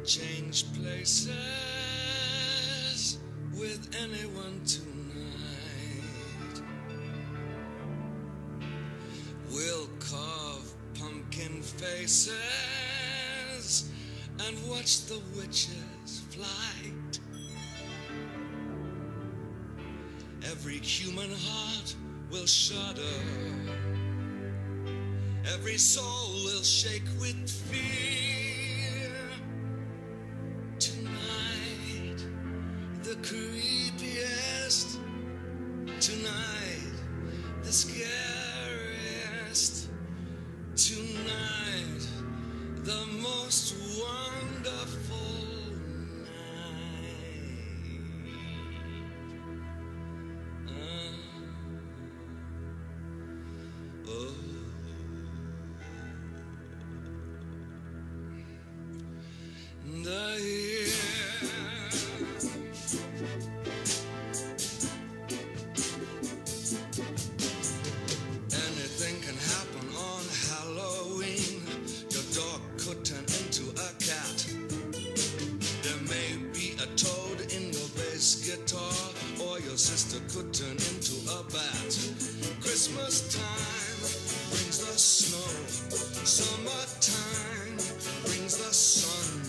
change places with anyone tonight. We'll carve pumpkin faces and watch the witches' flight. Every human heart will shudder. Every soul will shake with fear. Tonight, the creepiest. Tonight, the scariest. Tonight, the most wonderful night. Oh. The year. Anything can happen on Halloween. Your dog could turn into a cat. There may be a toad in your bass guitar, or your sister could turn into a bat. Christmas time brings the snow. Summertime brings the sun.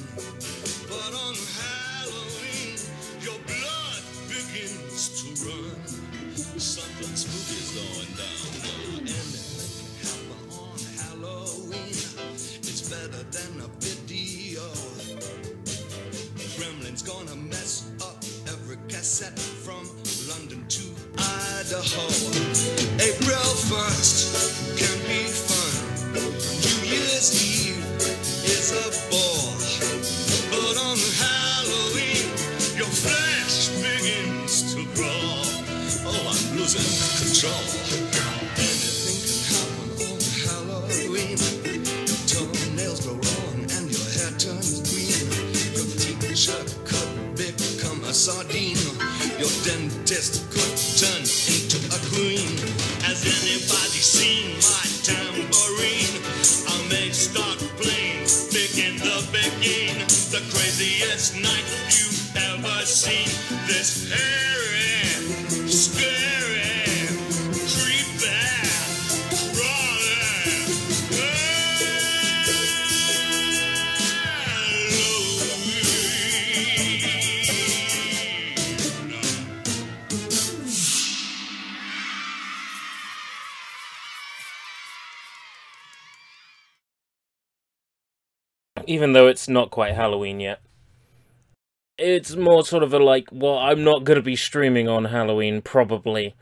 But on Halloween, your blood begins to run. Something spooky's going down. Anything can happen on Halloween. It's better than a video. Gremlin's gonna mess up every cassette from London to Idaho. April 1st can be fun. New Year's Eve is a bore. But on Halloween, your flesh begins to crawl. Oh, I'm losing control. Anything can happen on Halloween. Your toenails grow long and your hair turns green. Your teacher could become a sardine. Your dentist could turn into a queen. Has anybody seen my tambourine? I may start playing big in the beginning. The craziest night you've ever seen. This hairy, scary, creepy, crawling Even though it's not quite Halloween yet. It's more sort of a like, well, I'm not going to be streaming on Halloween, probably.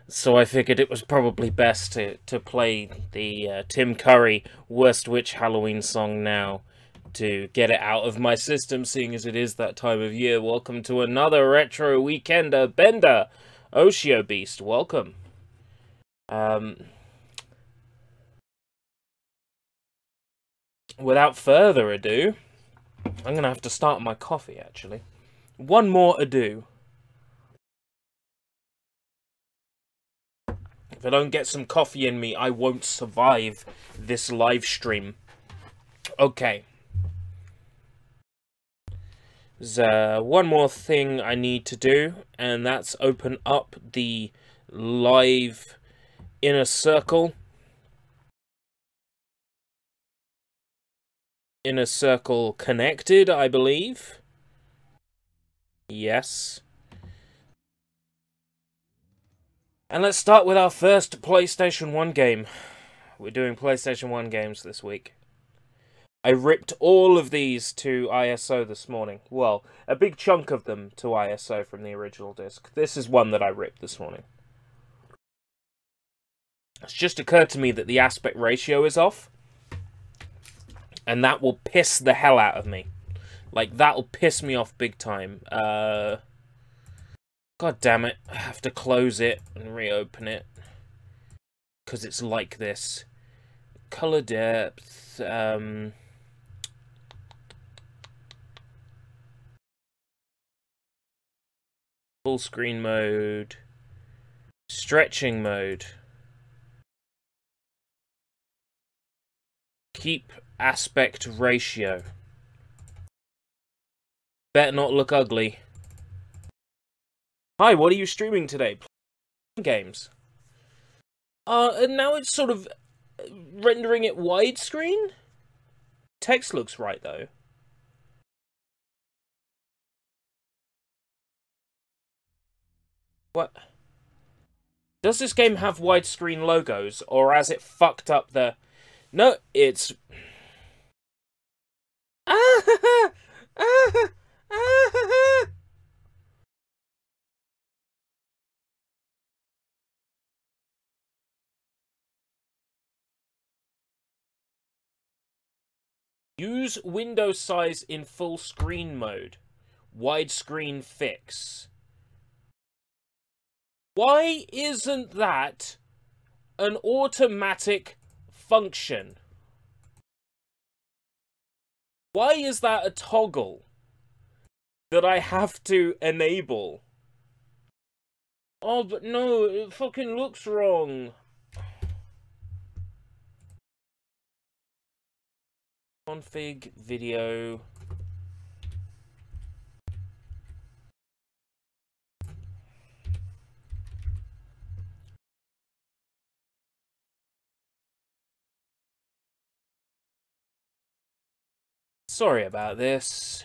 So I figured it was probably best to play the Tim Curry Worst Witch Halloween song now, to get it out of my system, seeing as it is that time of year. Welcome to another Retro Weekender. Bender, Oshio Beast, welcome. Without further ado, I'm going to have to start my coffee, actually. One more ado. If I don't get some coffee in me, I won't survive this live stream. Okay. There's one more thing I need to do, and that's open up the live inner circle. Inner circle connected, I believe. Yes. And let's start with our first PlayStation 1 game. We're doing PlayStation 1 games this week. I ripped all of these to ISO this morning. Well, a big chunk of them to ISO from the original disc. This is one that I ripped this morning. It's just occurred to me that the aspect ratio is off. And that will piss the hell out of me. Like, that'll piss me off big time. God damn it. I have to close it and reopen it. Because it's like this. Color depth. Full screen mode. Stretching mode. Keep aspect ratio. Better not look ugly. Hi, what are you streaming today? Games. And now it's sort of rendering it widescreen? Text looks right, though. What? Does this game have widescreen logos, or has it fucked up the... No, it's... Use window size in full screen mode. Widescreen fix. Why isn't that an automatic function? Why is that a toggle that I have to enable? Oh, but no, it fucking looks wrong. Config video. Sorry about this.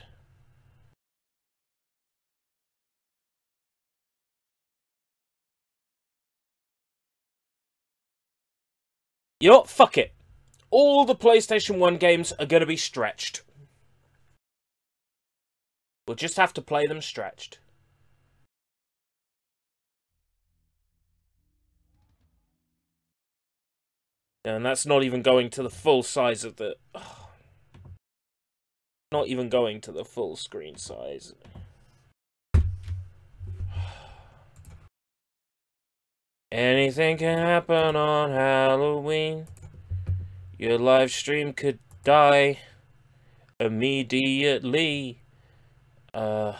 You know what? Fuck it. All the PlayStation 1 games are going to be stretched. We'll just have to play them stretched. And that's not even going to the full size of the... Not even going to the full screen size. Anything can happen on Halloween. Your live stream could die immediately. Fine.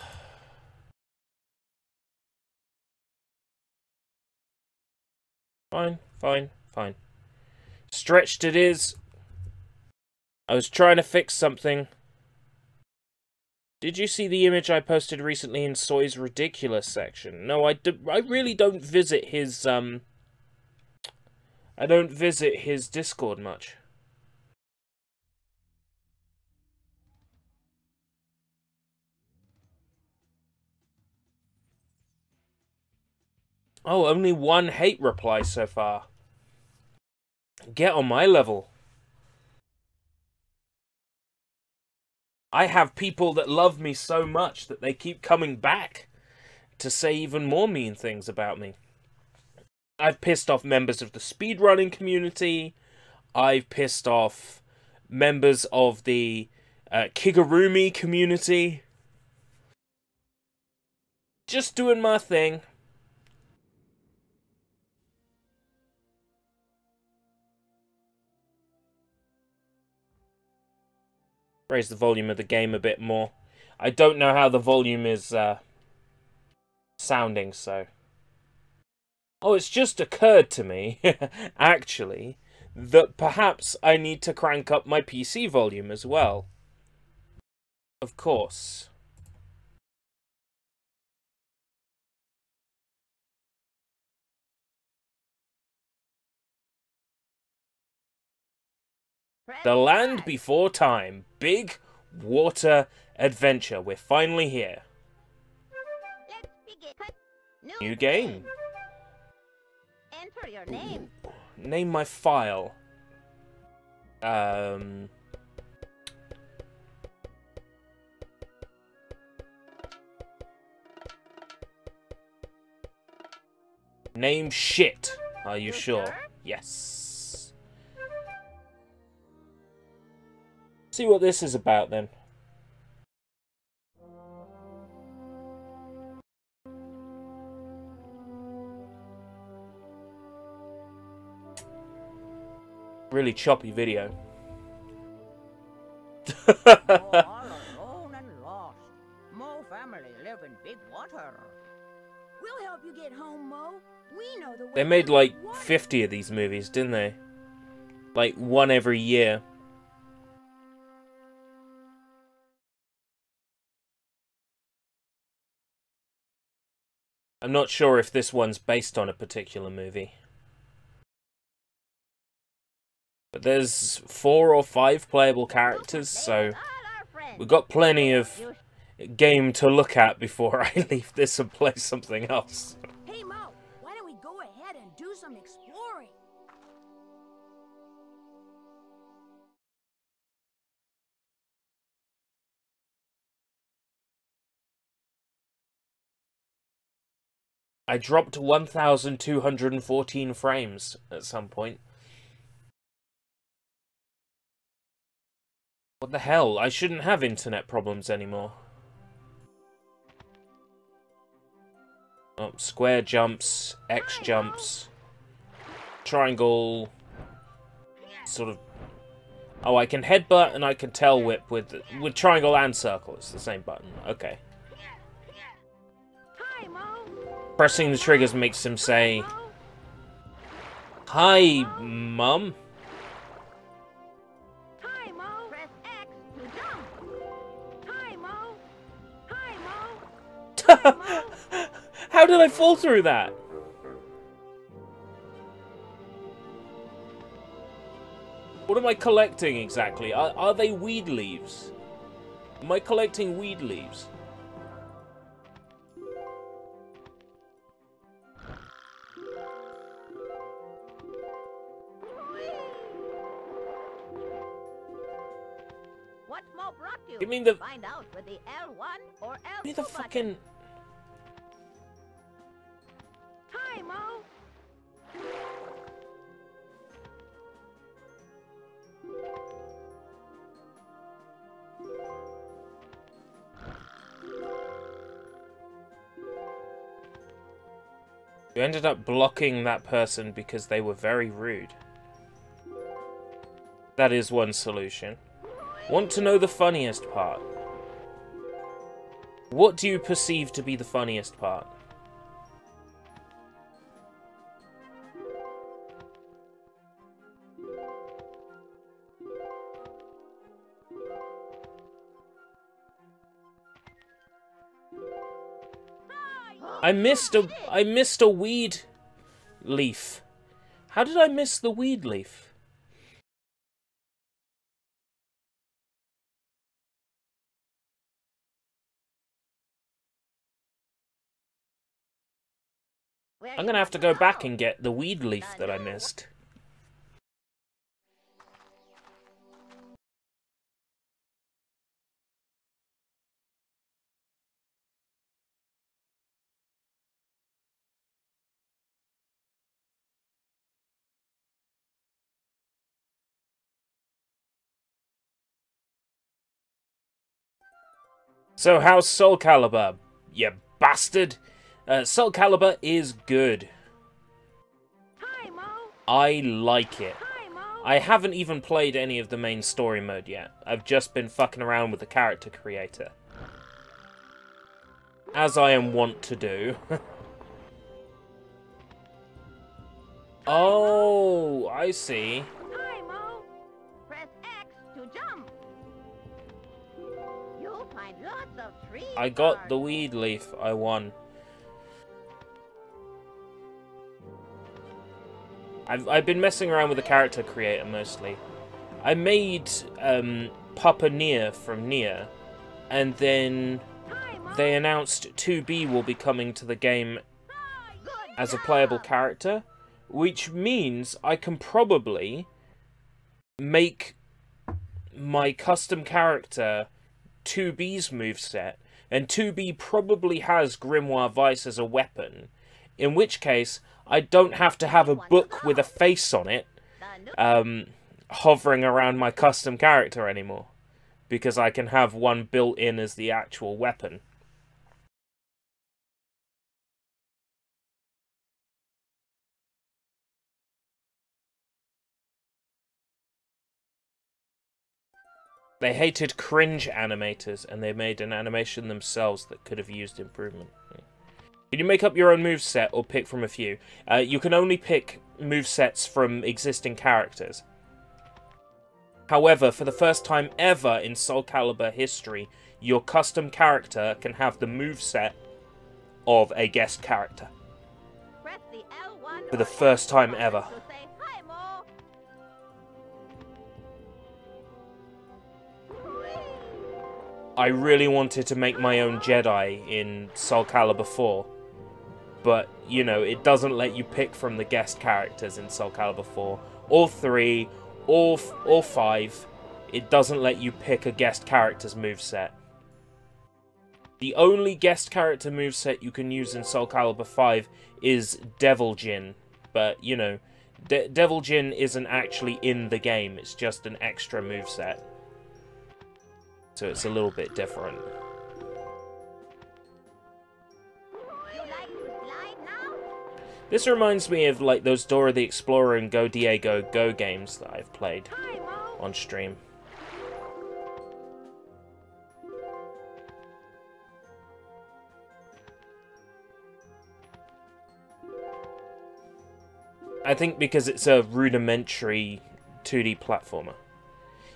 Stretched it is. I was trying to fix something. Did you see the image I posted recently in Soy's Ridiculous section? No, I really don't visit his, I don't visit his Discord much. Oh, only one hate reply so far. Get on my level. I have people that love me so much that they keep coming back to say even more mean things about me. I've pissed off members of the speedrunning community. I've pissed off members of the Kigurumi community. Just doing my thing. Raise the volume of the game a bit more. I don't know how the volume is sounding, so... Oh, it's just occurred to me, actually, that perhaps I need to crank up my PC volume as well. Of course. The Land Before Time. Big water adventure. We're finally here. New game. Enter your name. Name my file. Name shit. Are you sure? Yes. See what this is about then. Really choppy video. All alone and lost. Mo family live in big water. We'll help you get home, Mo. We know the way. They made like 50 of these movies, didn't they? Like one every year. I'm not sure if this one's based on a particular movie. But there's 4 or 5 playable characters, so we've got plenty of game to look at before I leave this and play something else. Hey, Mo, why don't we go ahead and do some exploring? I dropped 1,214 frames at some point. What the hell? I shouldn't have internet problems anymore. Oh, square jumps, X jumps, triangle, sort of... Oh, I can headbutt and I can tail whip with triangle and circle. It's the same button. Okay. Hi, Mo. Pressing the triggers makes him say, "Hi, Mum." Hi, Mo. Press X to jump. Hi, Mo. Hi, Mo. How did I fall through that? What am I collecting exactly? Are they weed leaves? Am I collecting weed leaves? What Mo brought you? Give me the... Find out with the L1 or L2 Give me the button. fucking... Hi, Mo. You ended up blocking that person because they were very rude. That is one solution. Want to know the funniest part? What do you perceive to be the funniest part? I missed a weed leaf. How did I miss the weed leaf? I'm gonna have to go back and get the weed leaf that I missed. So how's Soul Calibur, you bastard? Soul Calibur is good. Hi, Mo. I like it. Hi, Mo. I haven't even played any of the main story mode yet. I've just been fucking around with the character creator. As I am wont to do. Oh, I see. Hi, Mo. Press X to jump. You'll find lots of trees. I got the weed leaf. I won. I've been messing around with the character creator mostly. I made Papa Nier from Nier, and then they announced 2B will be coming to the game as a playable character, which means I can probably make my custom character 2B's moveset, and 2B probably has Grimoire Vice as a weapon, in which case I don't have to have a book with a face on it hovering around my custom character anymore, because I can have one built in as the actual weapon. They hated cringe animators, and they made an animation themselves that could have used improvement. Can you make up your own moveset or pick from a few? You can only pick movesets from existing characters. However, for the first time ever in Soul Calibur history, your custom character can have the moveset of a guest character. Press the L1 For the or first time L2 ever. to say hi, Mo. I really wanted to make my own Jedi in Soul Calibur 4. But, you know, it doesn't let you pick from the guest characters in Soul Calibur 4. Or 3, or 5. It doesn't let you pick a guest character's moveset. The only guest character moveset you can use in Soul Calibur 5 is Devil Jin. But, you know, Devil Jin isn't actually in the game. It's just an extra moveset. So it's a little bit different. You like to slide now? This reminds me of like those Dora the Explorer and Go Diego Go games that I've played Hi, Mo. on stream. I think because it's a rudimentary 2D platformer.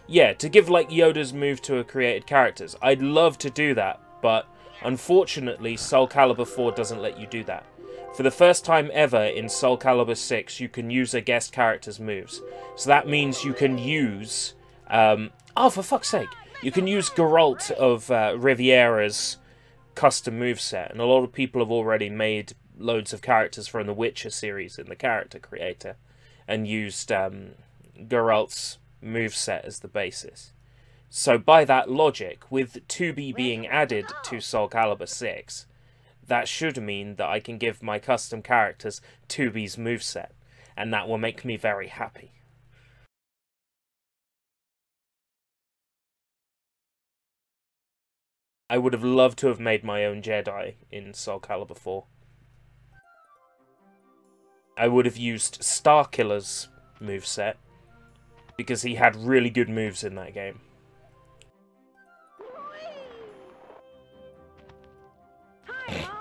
Yeah, to give like Yoda's move to a created characters. I'd love to do that, but unfortunately Soul Calibur 4 doesn't let you do that. For the first time ever in Soul Calibur 6, you can use a guest character's moves. So that means you can use... oh, for fuck's sake! You can use Geralt of Riviera's custom moveset, and a lot of people have already made loads of characters from the Witcher series in the character creator, and used Geralt's moveset as the basis. So by that logic, with 2B being added to Soul Calibur 6, that should mean that I can give my custom characters 2B's moveset, and that will make me very happy. I would have loved to have made my own Jedi in Soul Calibur 4. I would have used Starkiller's moveset, because he had really good moves in that game. Hi, Mo.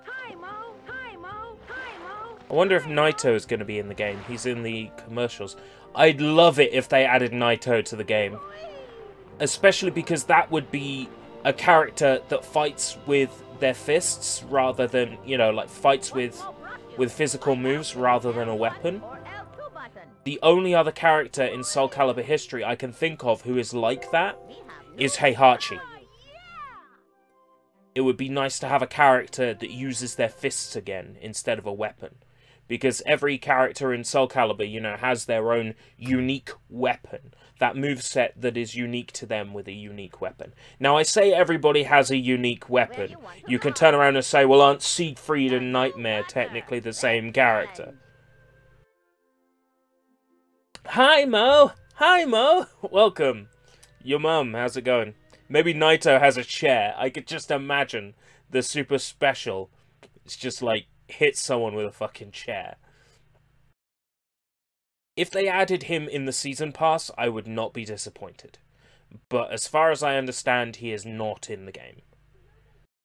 Hi, Mo. Hi, Mo. Hi, Mo. I wonder if Naito is going to be in the game. He's in the commercials. I'd love it if they added Naito to the game. Especially because that would be a character that fights with their fists rather than, you know, like fights with physical moves rather than a weapon. Or L2 button. The only other character in Soul Calibur history I can think of who is like that We have is no Heihachi. for you. It would be nice to have a character that uses their fists again instead of a weapon. Because every character in Soul Calibur, you know, has their own unique weapon. That moveset that is unique to them with a unique weapon. Now, I say everybody has a unique weapon. You can turn around and say, well, aren't Siegfried and Nightmare technically the same character? Hi, Mo! Hi, Mo! Welcome. Your mum, how's it going? Maybe Naito has a chair. I could just imagine the super special. It's just like, hit someone with a fucking chair. If they added him in the season pass, I would not be disappointed. But as far as I understand, he is not in the game.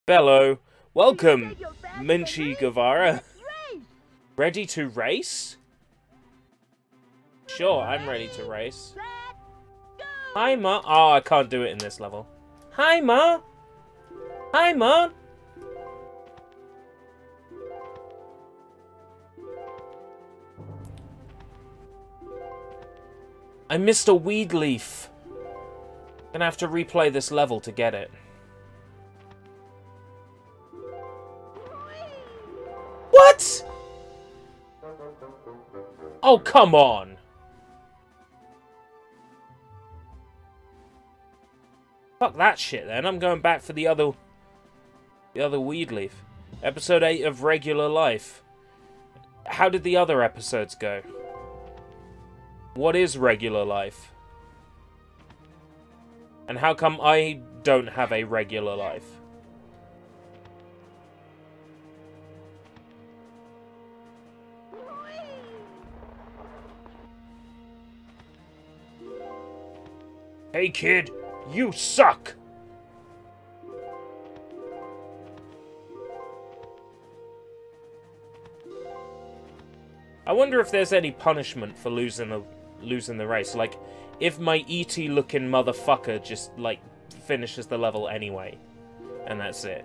Bello, welcome, Minchi Guevara. Ready to race? Sure, I'm ready to race. Hi, Ma. Oh, I can't do it in this level. Hi, Ma. Hi, Ma. I missed a weed leaf. Gonna have to replay this level to get it. What? Oh, come on. Fuck that shit then. I'm going back for the other weed leaf. Episode 8 of Regular Life. How did the other episodes go? What is regular life? And how come I don't have a regular life? Hey kid, you suck! I wonder if there's any punishment for losing the race. Like, if my E.T. looking motherfucker just, like, finishes the level anyway. And that's it.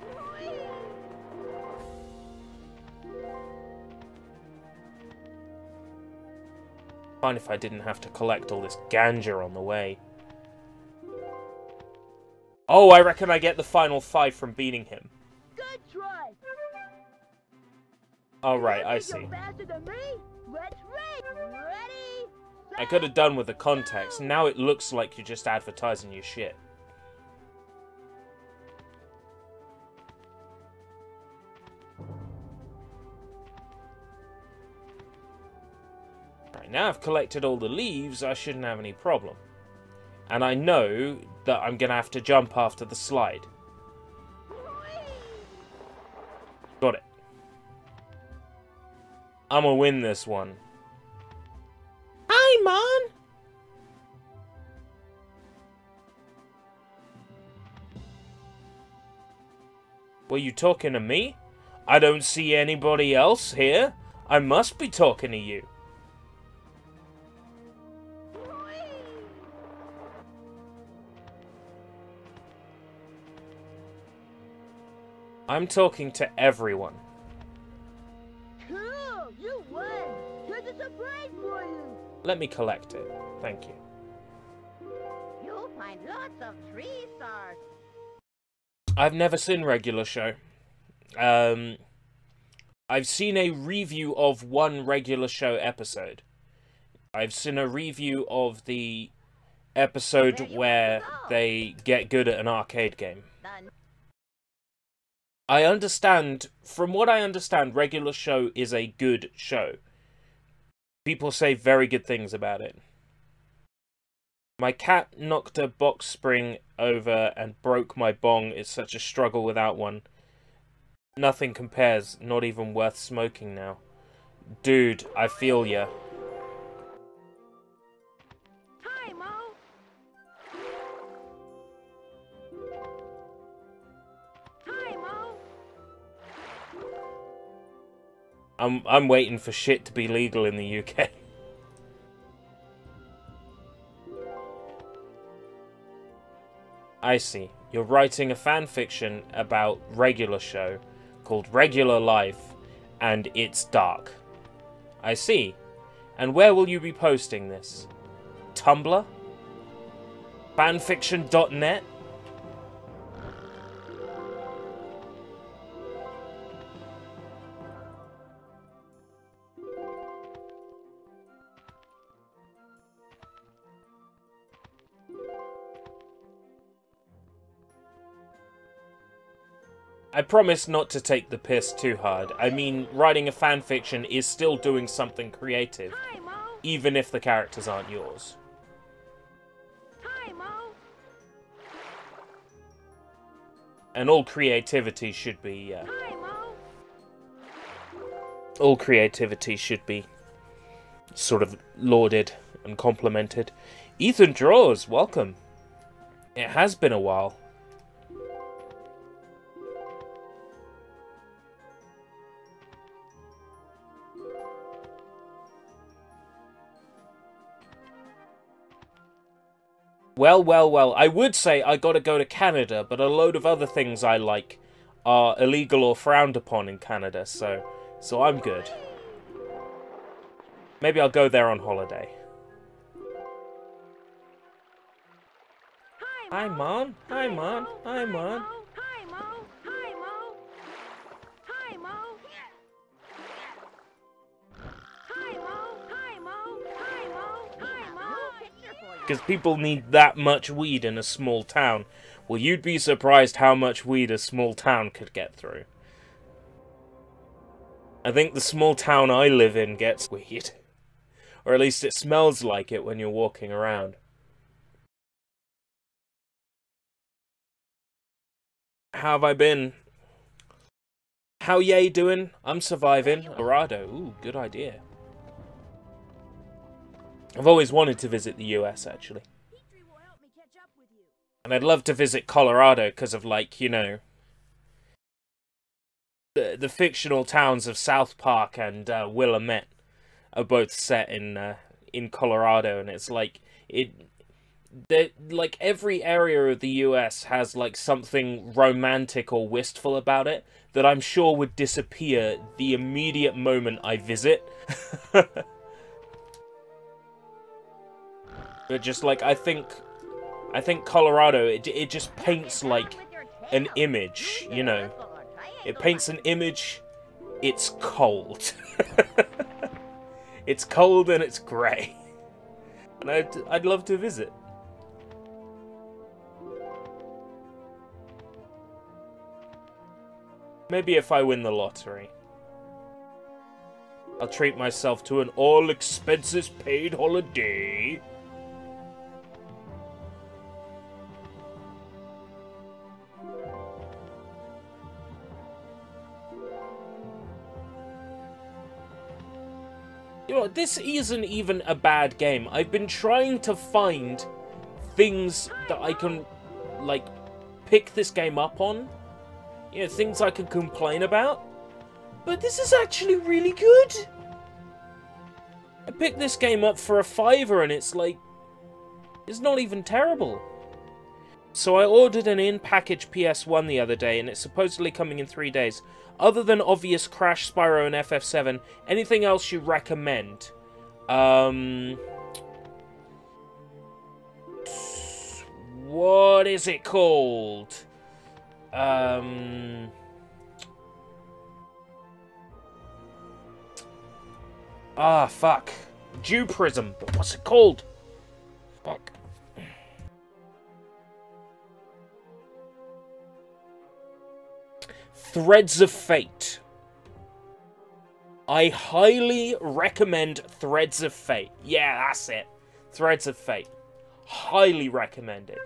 Fine if I didn't have to collect all this ganja on the way. Oh, I reckon I get the final 5 from beating him. Good try. Oh, right, I see. Faster than me? Let's race. Ready? I could have done with the context. Now it looks like you're just advertising your shit. Right, now I've collected all the leaves, I shouldn't have any problem. And I know that I'm going to have to jump after the slide. Got it. I'm going to win this one. Hi, man! Were you talking to me? I don't see anybody else here. I must be talking to you. I'm talking to everyone. Cool, you won. Here's a surprise for you. Let me collect it. Thank you. You'll find lots of 3 stars. I've never seen Regular Show. I've seen a review of one Regular Show episode. I've seen a review of the episode where they get good at an arcade game. I understand, from what I understand, Regular Show is a good show. People say very good things about it. My cat knocked a box spring over and broke my bong. It's such a struggle without one. Nothing compares, not even worth smoking now. Dude, I feel ya. Hi, Mo. Hi, Mo. I'm waiting for shit to be legal in the UK. I see. You're writing a fanfiction about Regular Show called Regular Life, and it's dark. I see. And where will you be posting this? Tumblr? Fanfiction.net? I promise not to take the piss too hard. I mean, writing a fanfiction is still doing something creative, Hi, Mo. even if the characters aren't yours. Hi, Mo. And all creativity should be, Hi, Mo. all creativity should be sort of lauded and complimented. Ethan Draws, welcome. It has been a while. Well, well, well, I would say I gotta go to Canada, but a load of other things I like are illegal or frowned upon in Canada, so I'm good. Maybe I'll go there on holiday. Hi, Mon. Hi, Mon. Hi, Mon. Hi, Mo. Hi, Mo. Hi, Mo. Hi, Mo. Hi, Mo. Hi, Mo. Hi, Mo. Because people need that much weed in a small town. Well, you'd be surprised how much weed a small town could get through. I think the small town I live in gets weed. Or at least it smells like it when you're walking around. How have I been? How yay doing? I'm surviving. Colorado. Ooh, good idea. I've always wanted to visit the US, actually. And I'd love to visit Colorado because of, like, you know, the fictional towns of South Park and Willamette. are both set in Colorado, and it's like like every area of the US has like something romantic or wistful about it that I'm sure would disappear the immediate moment I visit. But just like I think Colorado, it just paints like an image, you know. It paints an image. It's cold. It's cold and it's grey. And I'd love to visit. Maybe if I win the lottery. I'll treat myself to an all-expenses-paid holiday. You know, this isn't even a bad game. I've been trying to find things that I can, like, pick this game up on. You know, things I can complain about. But this is actually really good. I picked this game up for $5 and it's like, it's not even terrible. So I ordered an in-package PS1 the other day and it's supposedly coming in 3 days. Other than obvious Crash, Spyro and FF7, anything else you recommend? What is it called? Fuck. Dew Prism, but what's it called? Fuck. Threads of Fate. I highly recommend Threads of Fate. Yeah, that's it. Threads of Fate. Highly recommended.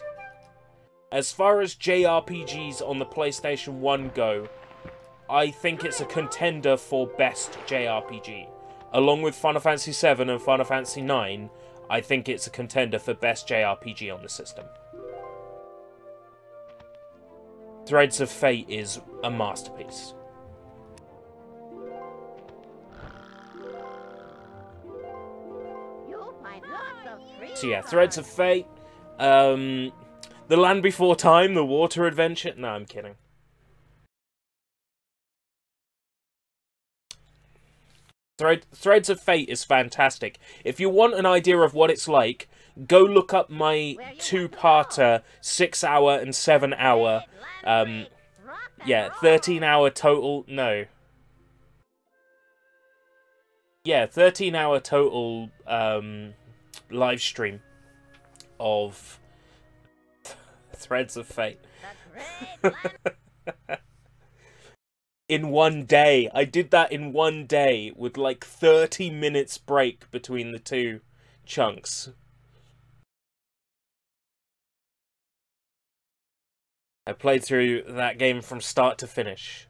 As far as JRPGs on the PlayStation 1 go, I think it's a contender for best JRPG. Along with Final Fantasy VII and Final Fantasy IX, I think it's a contender for best JRPG on the system. Threads of Fate is a masterpiece. So yeah, Threads of Fate, The Land Before Time, the water adventure. No, I'm kidding. Threads of Fate is fantastic. If you want an idea of what it's like, go look up my 2-parter, 6-hour and 7-hour, 13-hour total, no. Yeah, 13-hour total, live stream of Threads of Fate. In one day. I did that in one day with like 30 minutes break between the two chunks. I played through that game from start to finish.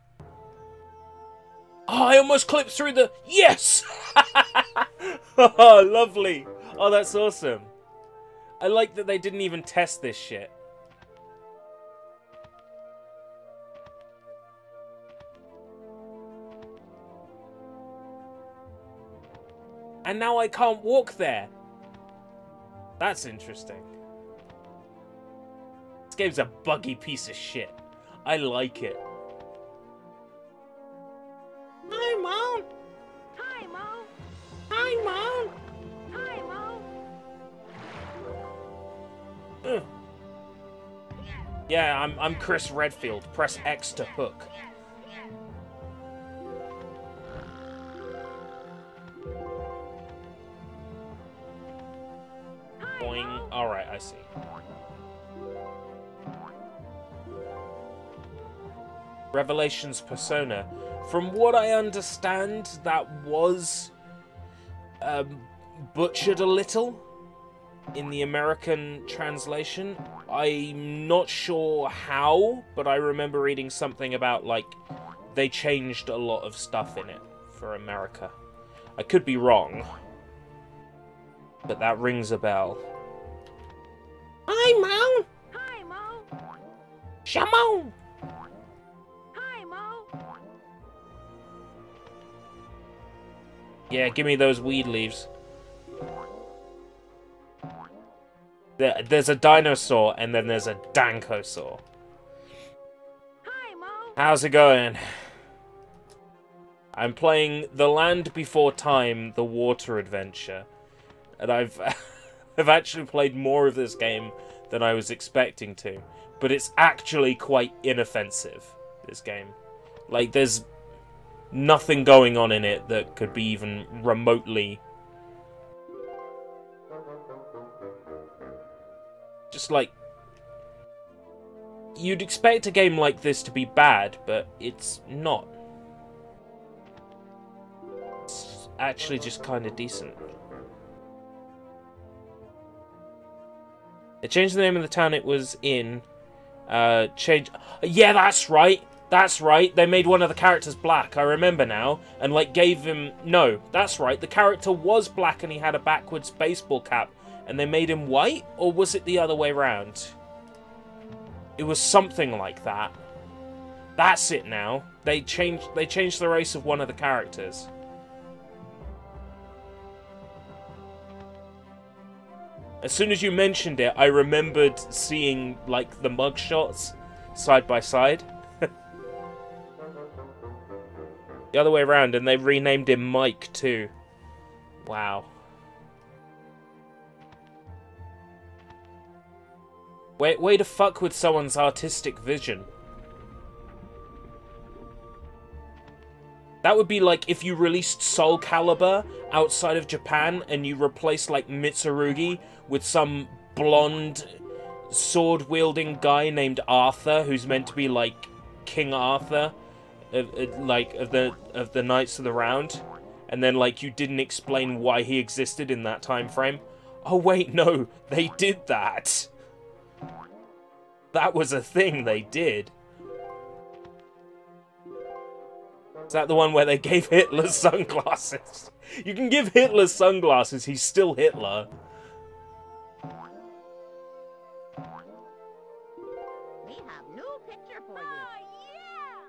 Oh, I almost clipped through the... Yes! Oh, lovely. Oh, that's awesome. I like that they didn't even test this shit. And now I can't walk there. That's interesting. This game's a buggy piece of shit. I like it. Hi, Mom. Hi, Mo. Hi, Mom. Hi, Mo. Ugh. Yeah, I'm Chris Redfield. Press X to hook. Boing. Alright, I see. Revelations Persona. From what I understand, that was butchered a little in the American translation. I'm not sure how, but I remember reading something about, like, they changed a lot of stuff in it for America. I could be wrong, but that rings a bell. Hi, Mom! Hi, Mo. Shamon! Hi, Mo. Yeah, give me those weed leaves. There's a dinosaur, and then there's a dankosaur. Hi, Mo. How's it going? I'm playing The Land Before Time, the water adventure. And I've actually played more of this game than I was expecting to. But it's actually quite inoffensive, this game. Like, there's nothing going on in it that could be even remotely... just like... you'd expect a game like this to be bad, but it's not. It's actually just kind of decent. They changed the name of the town it was in. Yeah, that's right! That's right, they made one of the characters black, I remember now. And, like, gave him... no, that's right, the character was black and he had a backwards baseball cap. And they made him white? Or was it the other way around? It was something like that. That's it now. They changed the race of one of the characters. As soon as you mentioned it, I remembered seeing, like, the mugshots side by side. The other way around, and they renamed him Mike, too. Wow. Way to fuck with someone's artistic vision. That would be like if you released Soul Calibur outside of Japan and you replaced, like, Mitsurugi with some blonde sword-wielding guy named Arthur, who's meant to be, like, King Arthur, of the Knights of the Round, and then, like, you didn't explain why he existed in that time frame. Oh wait, no, they did that. That was a thing they did. Is that the one where they gave Hitler sunglasses? You can give Hitler sunglasses, he's still Hitler. We have new picture for you. Oh, yeah!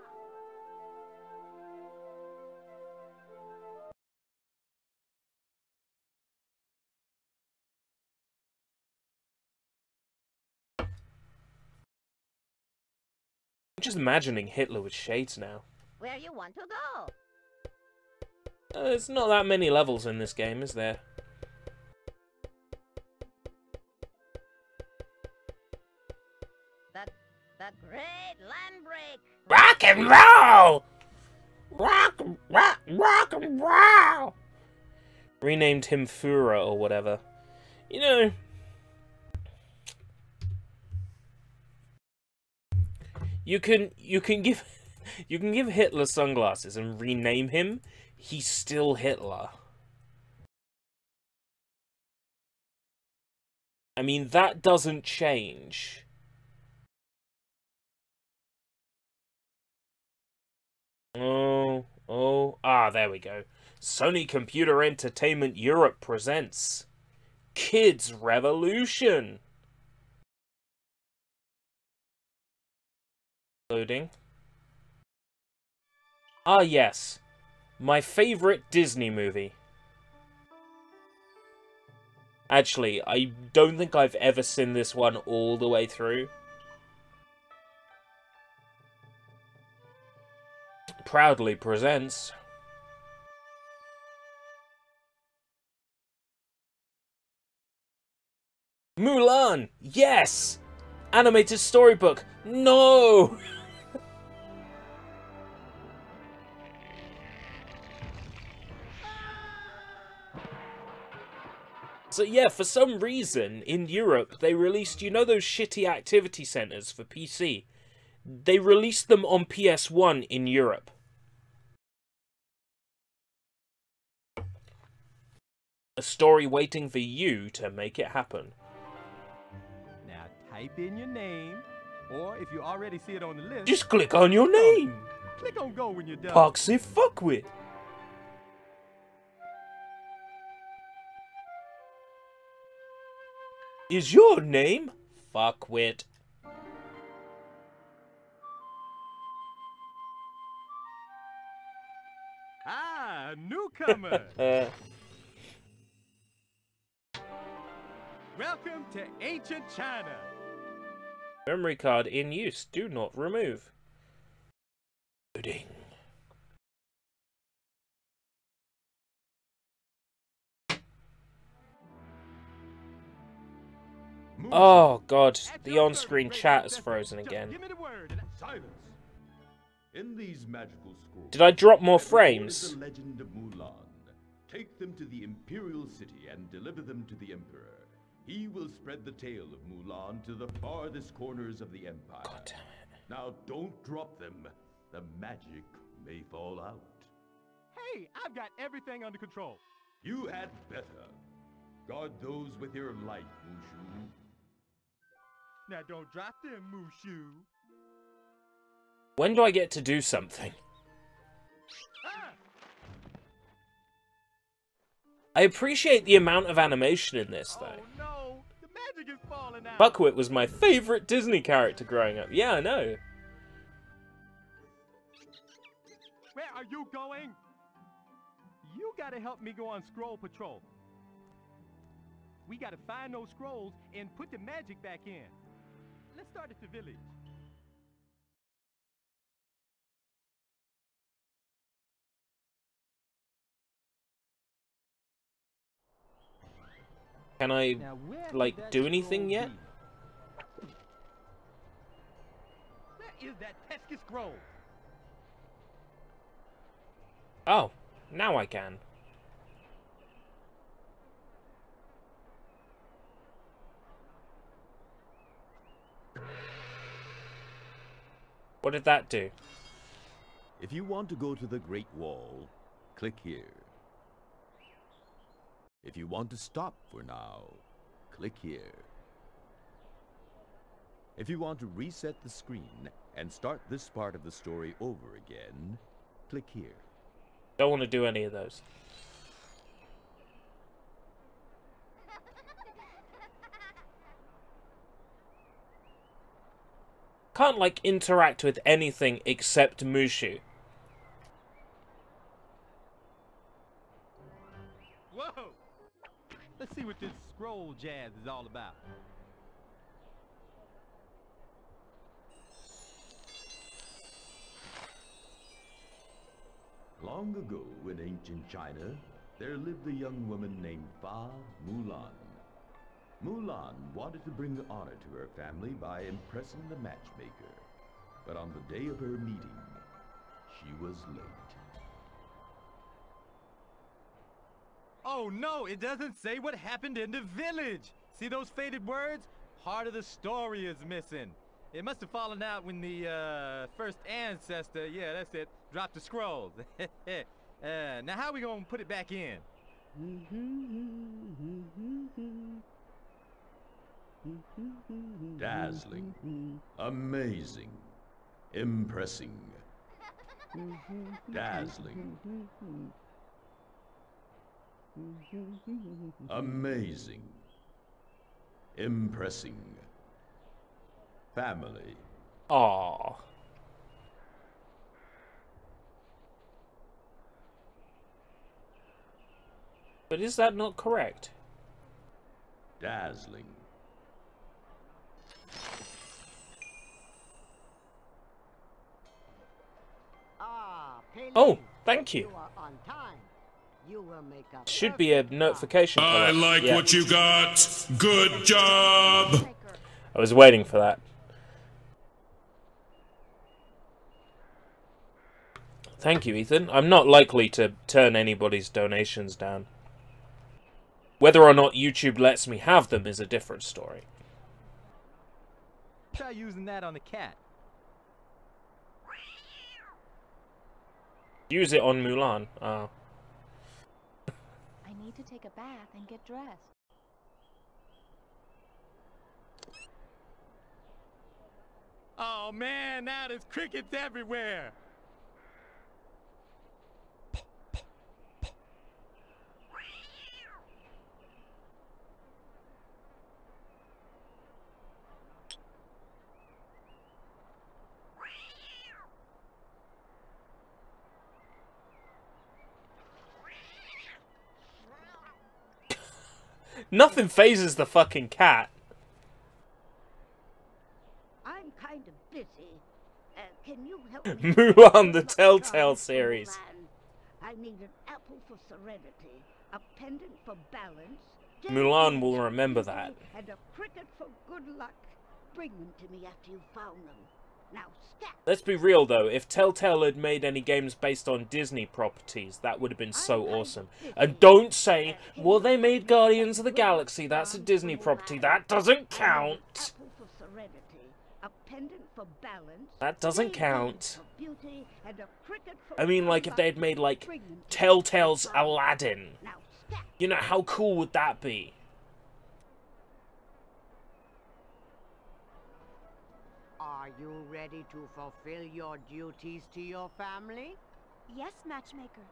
I'm just imagining Hitler with shades now. Where you want to go? There's not that many levels in this game, is there? The great land break. Rock and roll! Rock and roll! Renamed him Führer or whatever. You know... You can give Hitler sunglasses and rename him. He's still Hitler. I mean, that doesn't change. There we go. Sony Computer Entertainment Europe presents Kids Revolution. Loading. Ah, yes. My favorite Disney movie. Actually, I don't think I've ever seen this one all the way through. Proudly presents... Mulan! Yes! Animated storybook! No! So yeah, for some reason, in Europe, they released, you know those shitty activity centers for PC? They released them on PS1 in Europe. A story waiting for you to make it happen. Now type in your name, or if you already see it on the list... Just click on your name! Click on go when you're done. Poxy fuckwit! Is your name Fuckwit? Ah, newcomer! newcomer. Welcome to ancient China. Memory card in use. Do not remove. Loading. Oh god, the on-screen chat is frozen again. Give me the word. Silence. In these magical scrolls, Did I drop more recorded frames? the legend of Mulan. Take them to the imperial city and deliver them to the emperor. He will spread the tale of Mulan to the farthest corners of the empire. God damn it. Now don't drop them. The magic may fall out. Hey, I've got everything under control. You had better. Guard those with your life, Mushu. Now don't drop them, Mushu. When do I get to do something? Ah! I appreciate the amount of animation in this, though. Oh no, the magic is falling out. Buckwheat was my favourite Disney character growing up. Yeah, I know. Where are you going? You gotta help me go on scroll patrol. We gotta find those scrolls and put the magic back in. Let's start at the village. Can I, Now, where could like, that do anything scroll yet? be? Where is that pesky scroll? Oh, now I can. What did that do? If you want to go to the Great Wall, click here. If you want to stop for now, click here. If you want to reset the screen and start this part of the story over again, click here. Don't want to do any of those. Can't, like, interact with anything except Mushu. Whoa! Let's see what this scroll jazz is all about. Long ago in ancient China, there lived a young woman named Fa Mulan. Mulan wanted to bring honor to her family by impressing the matchmaker. But on the day of her meeting, she was late. Oh no, it doesn't say what happened in the village. See those faded words? Part of the story is missing. It must have fallen out when the first ancestor, yeah, that's it, dropped the scrolls. Now how are we gonna put it back in? Dazzling, amazing, impressing. Dazzling, amazing, impressing. Family. Aww. But is that not correct? Dazzling. Oh, thank you. You are on time. You will make a Should be a perfect notification. I pop-up. like Yeah. what you got. Good job. job. I was waiting for that. Thank you, Ethan. I'm not likely to turn anybody's donations down. Whether or not YouTube lets me have them is a different story. Try using that on the cat. Use it on Mulan. Oh. I need to take a bath and get dressed. Oh man, now there's crickets everywhere. Nothing phases the fucking cat. I'm kind of busy. Can you help me? Mulan, the Telltale series. Mulan. I need an apple for serenity, a pendant for balance. Mulan will remember that. And a cricket for good luck. Bring them to me after you've found them. Now, scat. Let's be real though, if Telltale had made any games based on Disney properties, that would have been so awesome. And don't say, well, they made Guardians of the Galaxy, that's a Disney property, that doesn't count. That doesn't count. I mean, like, if they had made, like, Telltale's Aladdin. You know, how cool would that be? Are you ready to fulfill your duties to your family? Yes, matchmaker.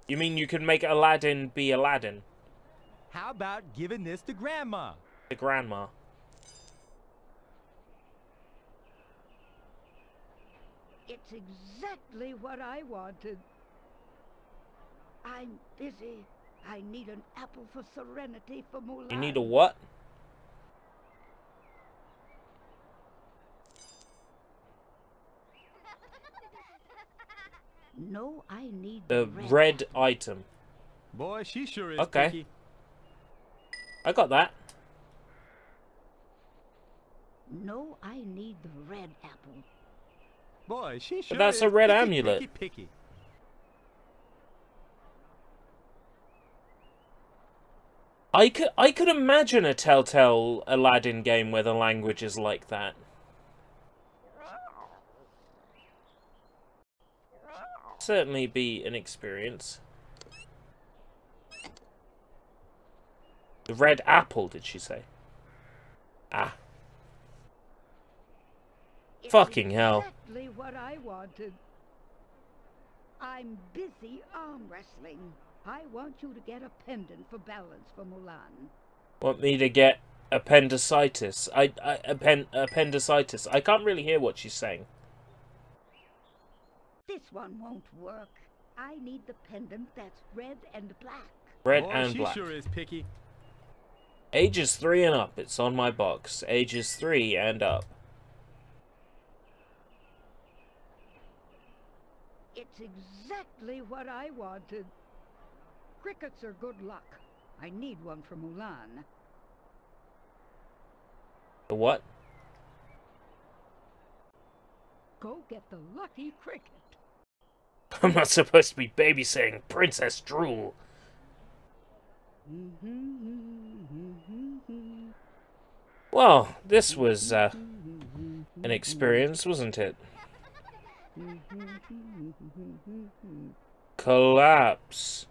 You mean you can make Aladdin be Aladdin? How about giving this to Grandma? The grandma. It's exactly what I wanted. I'm busy. I need an apple for serenity for Mulan. You need a what? No, I need The red item. Boy, she sure is Okay. picky. I got that. No, I need the red apple. Boy, she sure that's is a red picky, amulet. Picky, picky. I could imagine a Telltale Aladdin game where the language is like that. Certainly be an experience. The red apple, did she say? Ah. Fucking hell. Exactly what I wanted. I'm busy arm wrestling. I want you to get a pendant for balance for Mulan. Want me to get appendicitis? Appendicitis. I can't really hear what she's saying. This one won't work. I need the pendant that's red and black. Red Boy, and she black. sure is picky. Ages 3 and up. It's on my box. Ages 3 and up. It's exactly what I wanted. Crickets are good luck. I need one for Mulan. The what? Go get the lucky cricket. I'm not supposed to be babysitting Princess Drool. Well, this was an experience, wasn't it? Collapse.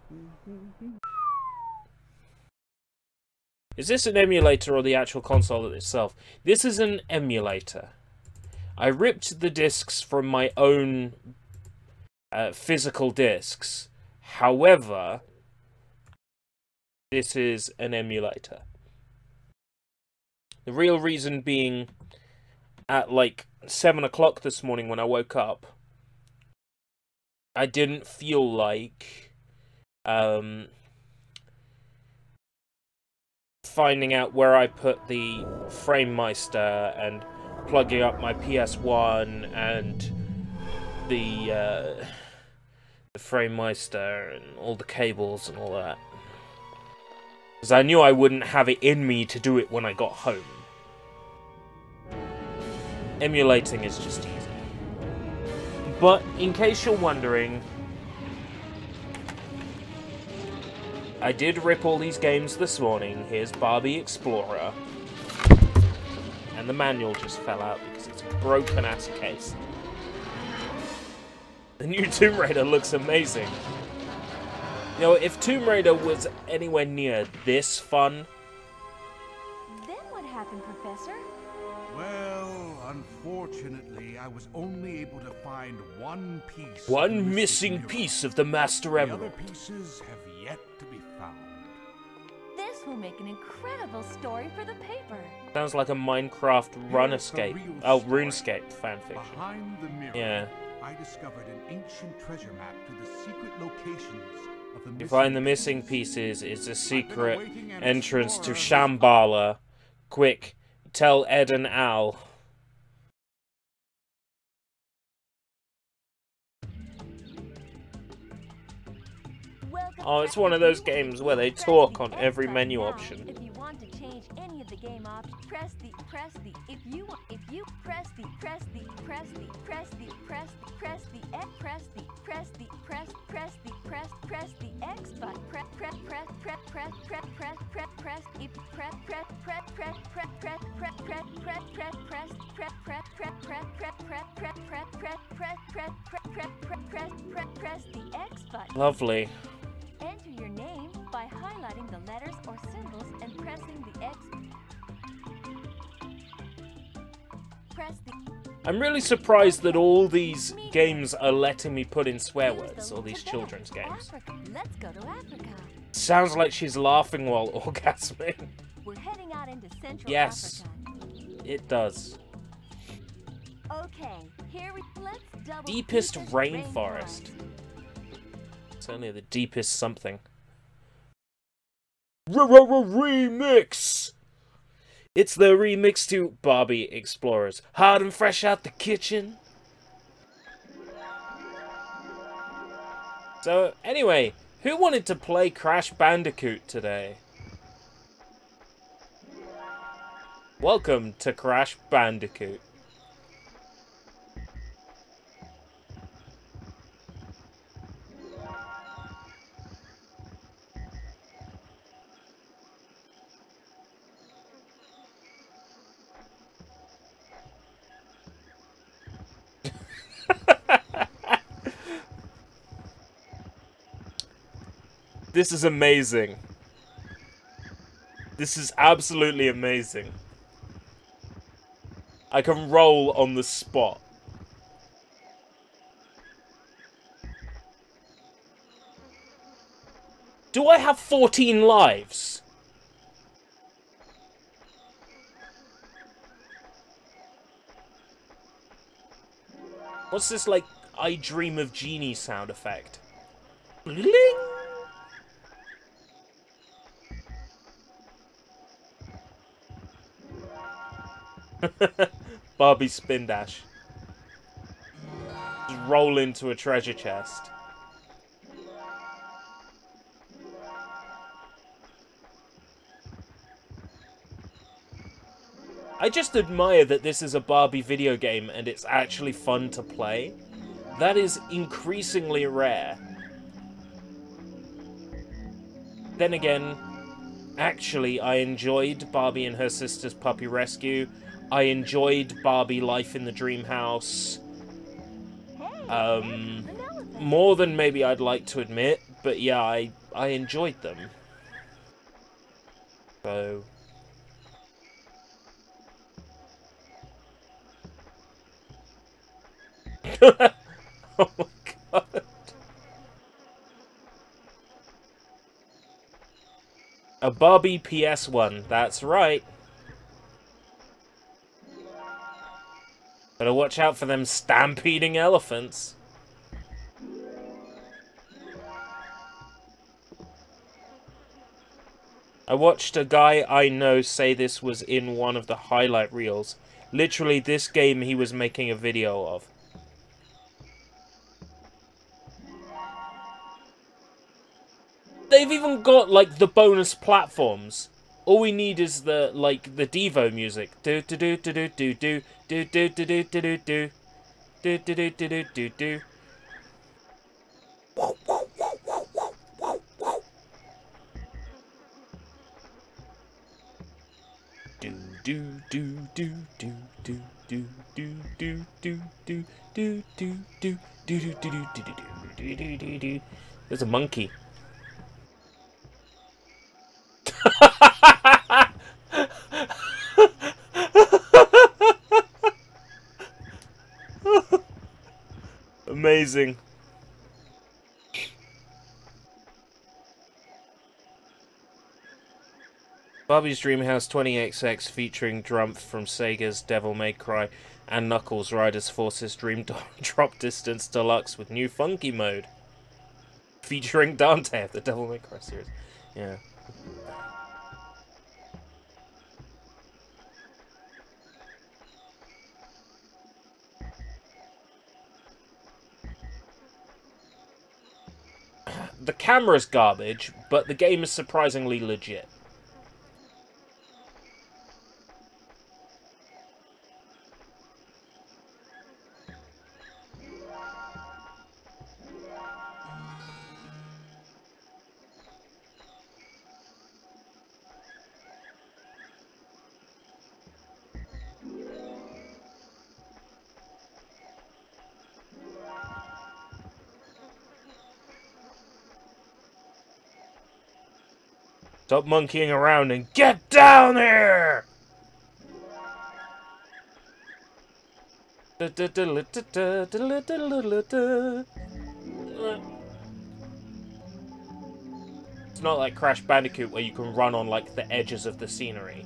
Is this an emulator or the actual console itself? This is an emulator. I ripped the discs from my own physical discs. However, this is an emulator. The real reason being, at like 7 o'clock this morning when I woke up, I didn't feel like finding out where I put the FrameMeister and plugging up my PS1 and the FrameMeister and all the cables and all that. Because I knew I wouldn't have it in me to do it when I got home. Emulating is just easy. But, in case you're wondering, I did rip all these games this morning. Here's Barbie Explorer. And the manual just fell out because it's a broken-ass case. The new Tomb Raider looks amazing. You know, if Tomb Raider was anywhere near this fun... Then what happened, Professor? Well, unfortunately, I was only able to find one piece. One missing piece of the Master The Emerald. other pieces have yet to be found. This will make an incredible story for the paper. Sounds like a Minecraft Runescape. real Oh, story RuneScape fanfiction. Behind the mirror. Yeah. I discovered an ancient treasure map to the secret locations of the You missing find the missing pieces. It's a secret entrance to Shambhala. Quick, tell Ed and Al. Oh, it's one of those games where they talk on every menu option. If you want to change any of the game options, press the X button. Press the X button. Lovely. Enter your name by highlighting the letters or symbols and pressing the X. Press the. I'm really surprised that all these games are letting me put in swear words, all these children's games. Africa. Let's go to Africa. Sounds like she's laughing while orgasming. We're heading out into Central Yes, Africa. it does. Okay, let's double Deepest rainforest. Certainly the deepest something. Remix! It's the remix to Barbie Explorers. Hot and fresh out the kitchen. So, anyway, who wanted to play Crash Bandicoot today? Welcome to Crash Bandicoot. This is amazing. This is absolutely amazing. I can roll on the spot. Do I have 14 lives? What's this, like, I Dream of Genie sound effect? Bling! Barbie spin dash. Just roll into a treasure chest. I just admire that this is a Barbie video game and it's actually fun to play. That is increasingly rare. Then again, actually, I enjoyed Barbie and her sister's puppy rescue. I enjoyed Barbie Life in the Dream House. More than maybe I'd like to admit, but yeah, I enjoyed them. So... oh my god. A Barbie PS1, that's right. Better watch out for them stampeding elephants. I watched a guy I know say this was in one of the highlight reels. Literally, this game he was making a video of. They've even got, like, the bonus platforms. All we need is the, like, the Devo music. Do do do do do do do do do do do do do do do do do do do do. Do do do do do do do do do do do do do do do do do do do. There's a monkey. Amazing. Barbie's Dreamhouse 20XX featuring Drumpf from Sega's Devil May Cry and Knuckles Riders Forces Dream Drop Distance Deluxe with new funky mode. Featuring Dante of the Devil May Cry series. Yeah. The camera's garbage, but the game is surprisingly legit. Stop monkeying around and get down here! It's not like Crash Bandicoot where you can run on like the edges of the scenery.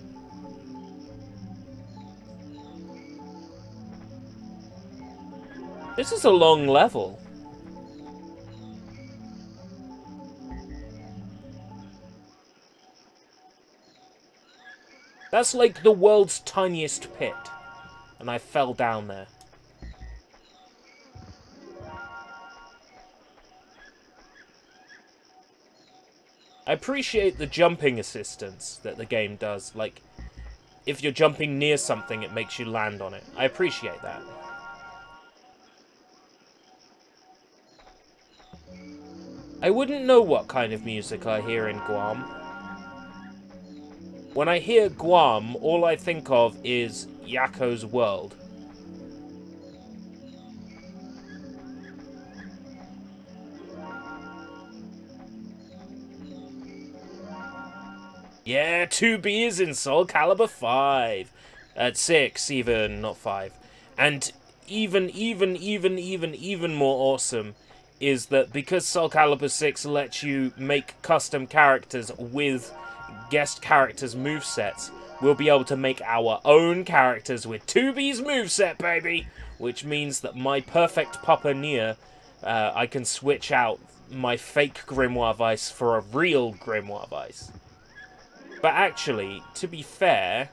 This is a long level. That's like the world's tiniest pit. And I fell down there. I appreciate the jumping assistance that the game does. Like, if you're jumping near something, it makes you land on it. I appreciate that. I wouldn't know what kind of music I hear in Guam. When I hear Guam, all I think of is Yakko's World. Yeah, 2B is in Soul Calibur 5. At 6, even, not 5. And even more awesome is that because Soul Calibur 6 lets you make custom characters with guest characters' movesets, we'll be able to make our own characters with 2B's moveset, baby! Which means that my perfect Papa Nier, I can switch out my fake Grimoire Vice for a real Grimoire Vice. But actually, to be fair,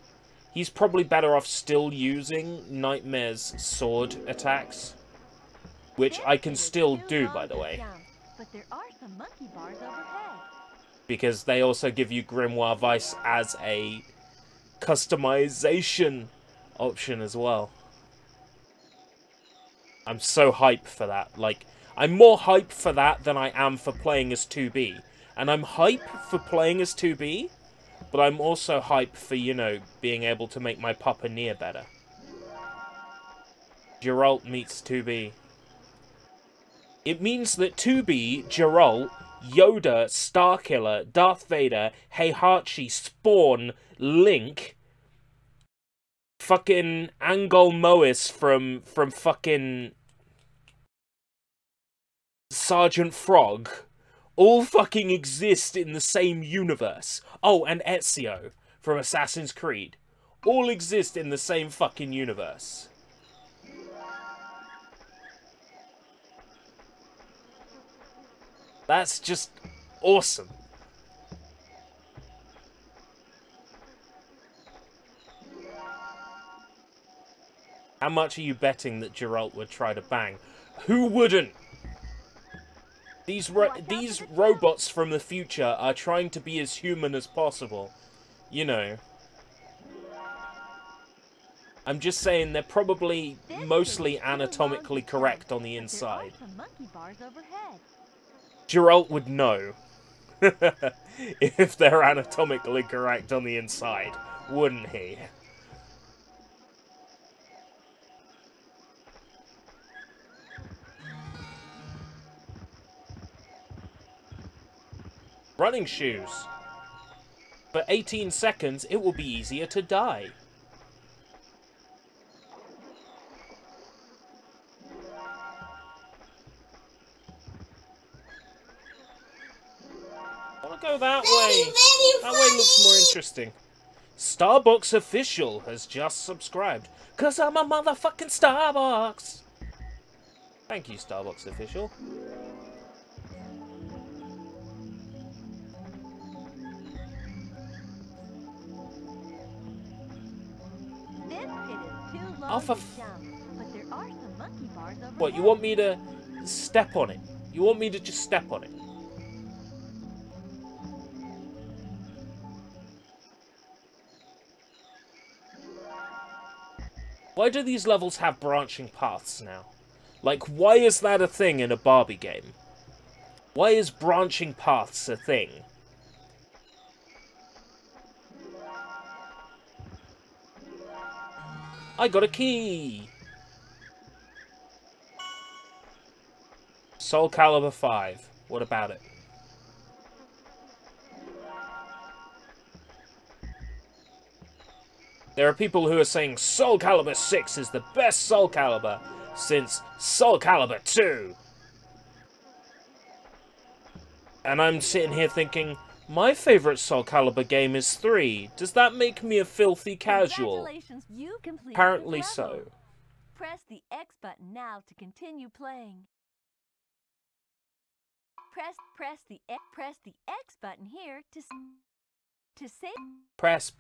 he's probably better off still using Nightmare's sword attacks. Which I can still do, by the way. But there are some monkey bars overhead. Because they also give you Grimoire Vice as a customization option as well. I'm so hyped for that. Like, I'm more hyped for that than I am for playing as 2B. And I'm hyped for playing as 2B, but I'm also hyped for, you know, being able to make my Papa Nier better. Geralt meets 2B. It means that 2B, Geralt, Yoda, Starkiller, Darth Vader, Heihachi, Spawn, Link, fucking Angol Mois from fucking Sergeant Frog, all fucking exist in the same universe. Oh, and Ezio from Assassin's Creed. All exist in the same fucking universe. That's just awesome. How much are you betting that Geralt would try to bang? Who wouldn't? These robots from the future are trying to be as human as possible. You know. I'm just saying they're probably mostly anatomically correct on the inside. Geralt would know. If they're anatomically correct on the inside, wouldn't he? Running shoes. For 18 seconds, it will be easier to die. I want to go that way. That way looks more interesting. Starbucks official has just subscribed. 'Cause I'm a motherfucking Starbucks. Thank you, Starbucks official. This pit is too long Oh, for to jump, but there are some monkey bars over What, you want me to step on it? You want me to just step on it? Why do these levels have branching paths now? Like, why is that a thing in a Barbie game? Why is branching paths a thing? I got a key! Soul Calibur 5. What about it? There are people who are saying Soul Calibur 6 is the best Soul Calibur since Soul Calibur 2. And I'm sitting here thinking, my favourite Soul Calibur game is 3. Does that make me a filthy casual? Congratulations, you completed Apparently this level. so. Press the X button now to continue playing. Press the X button here to save. Press.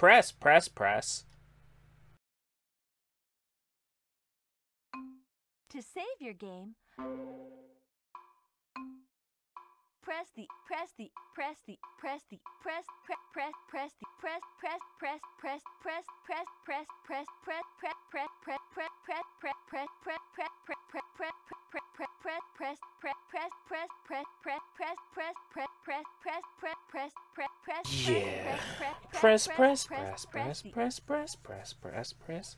To save your game, press the Yeah. Press.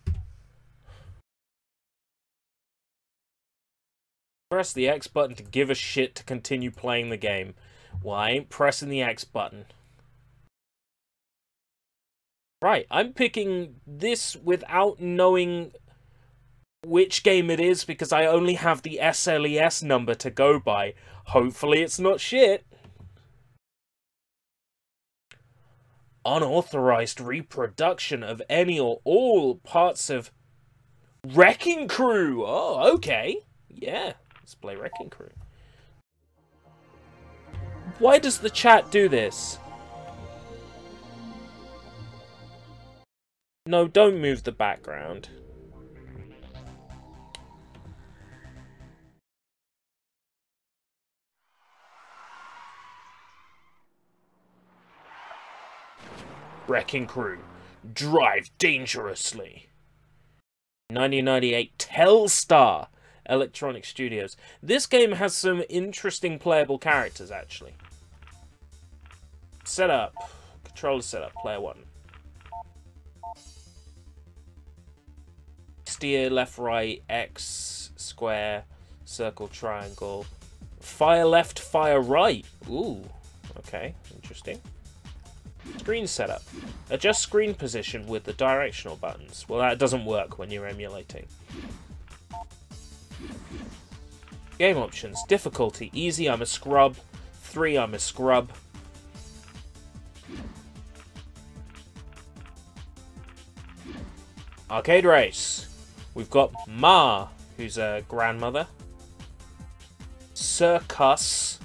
Press the X button to give a shit to continue playing the game. Well, I ain't pressing the X button. Right, I'm picking this without knowing which game it is because I only have the SLES number to go by. Hopefully it's not shit. Unauthorized reproduction of any or all parts of Wrecking Crew. Oh, okay. Yeah. Let's play Wrecking Crew. Why does the chat do this? No, don't move the background. Wrecking Crew. Drive dangerously. 1998 Telstar Electronic Studios. This game has some interesting playable characters, actually. Setup. Controller setup. Player 1. Steer, left, right, X, square, circle, triangle. Fire left, fire right. Ooh. Okay. Interesting. Screen setup. Adjust screen position with the directional buttons. Well, that doesn't work when you're emulating. Game options. Difficulty. Easy, I'm a scrub. 3, I'm a scrub. Arcade race. We've got Ma, who's a grandmother. Circus.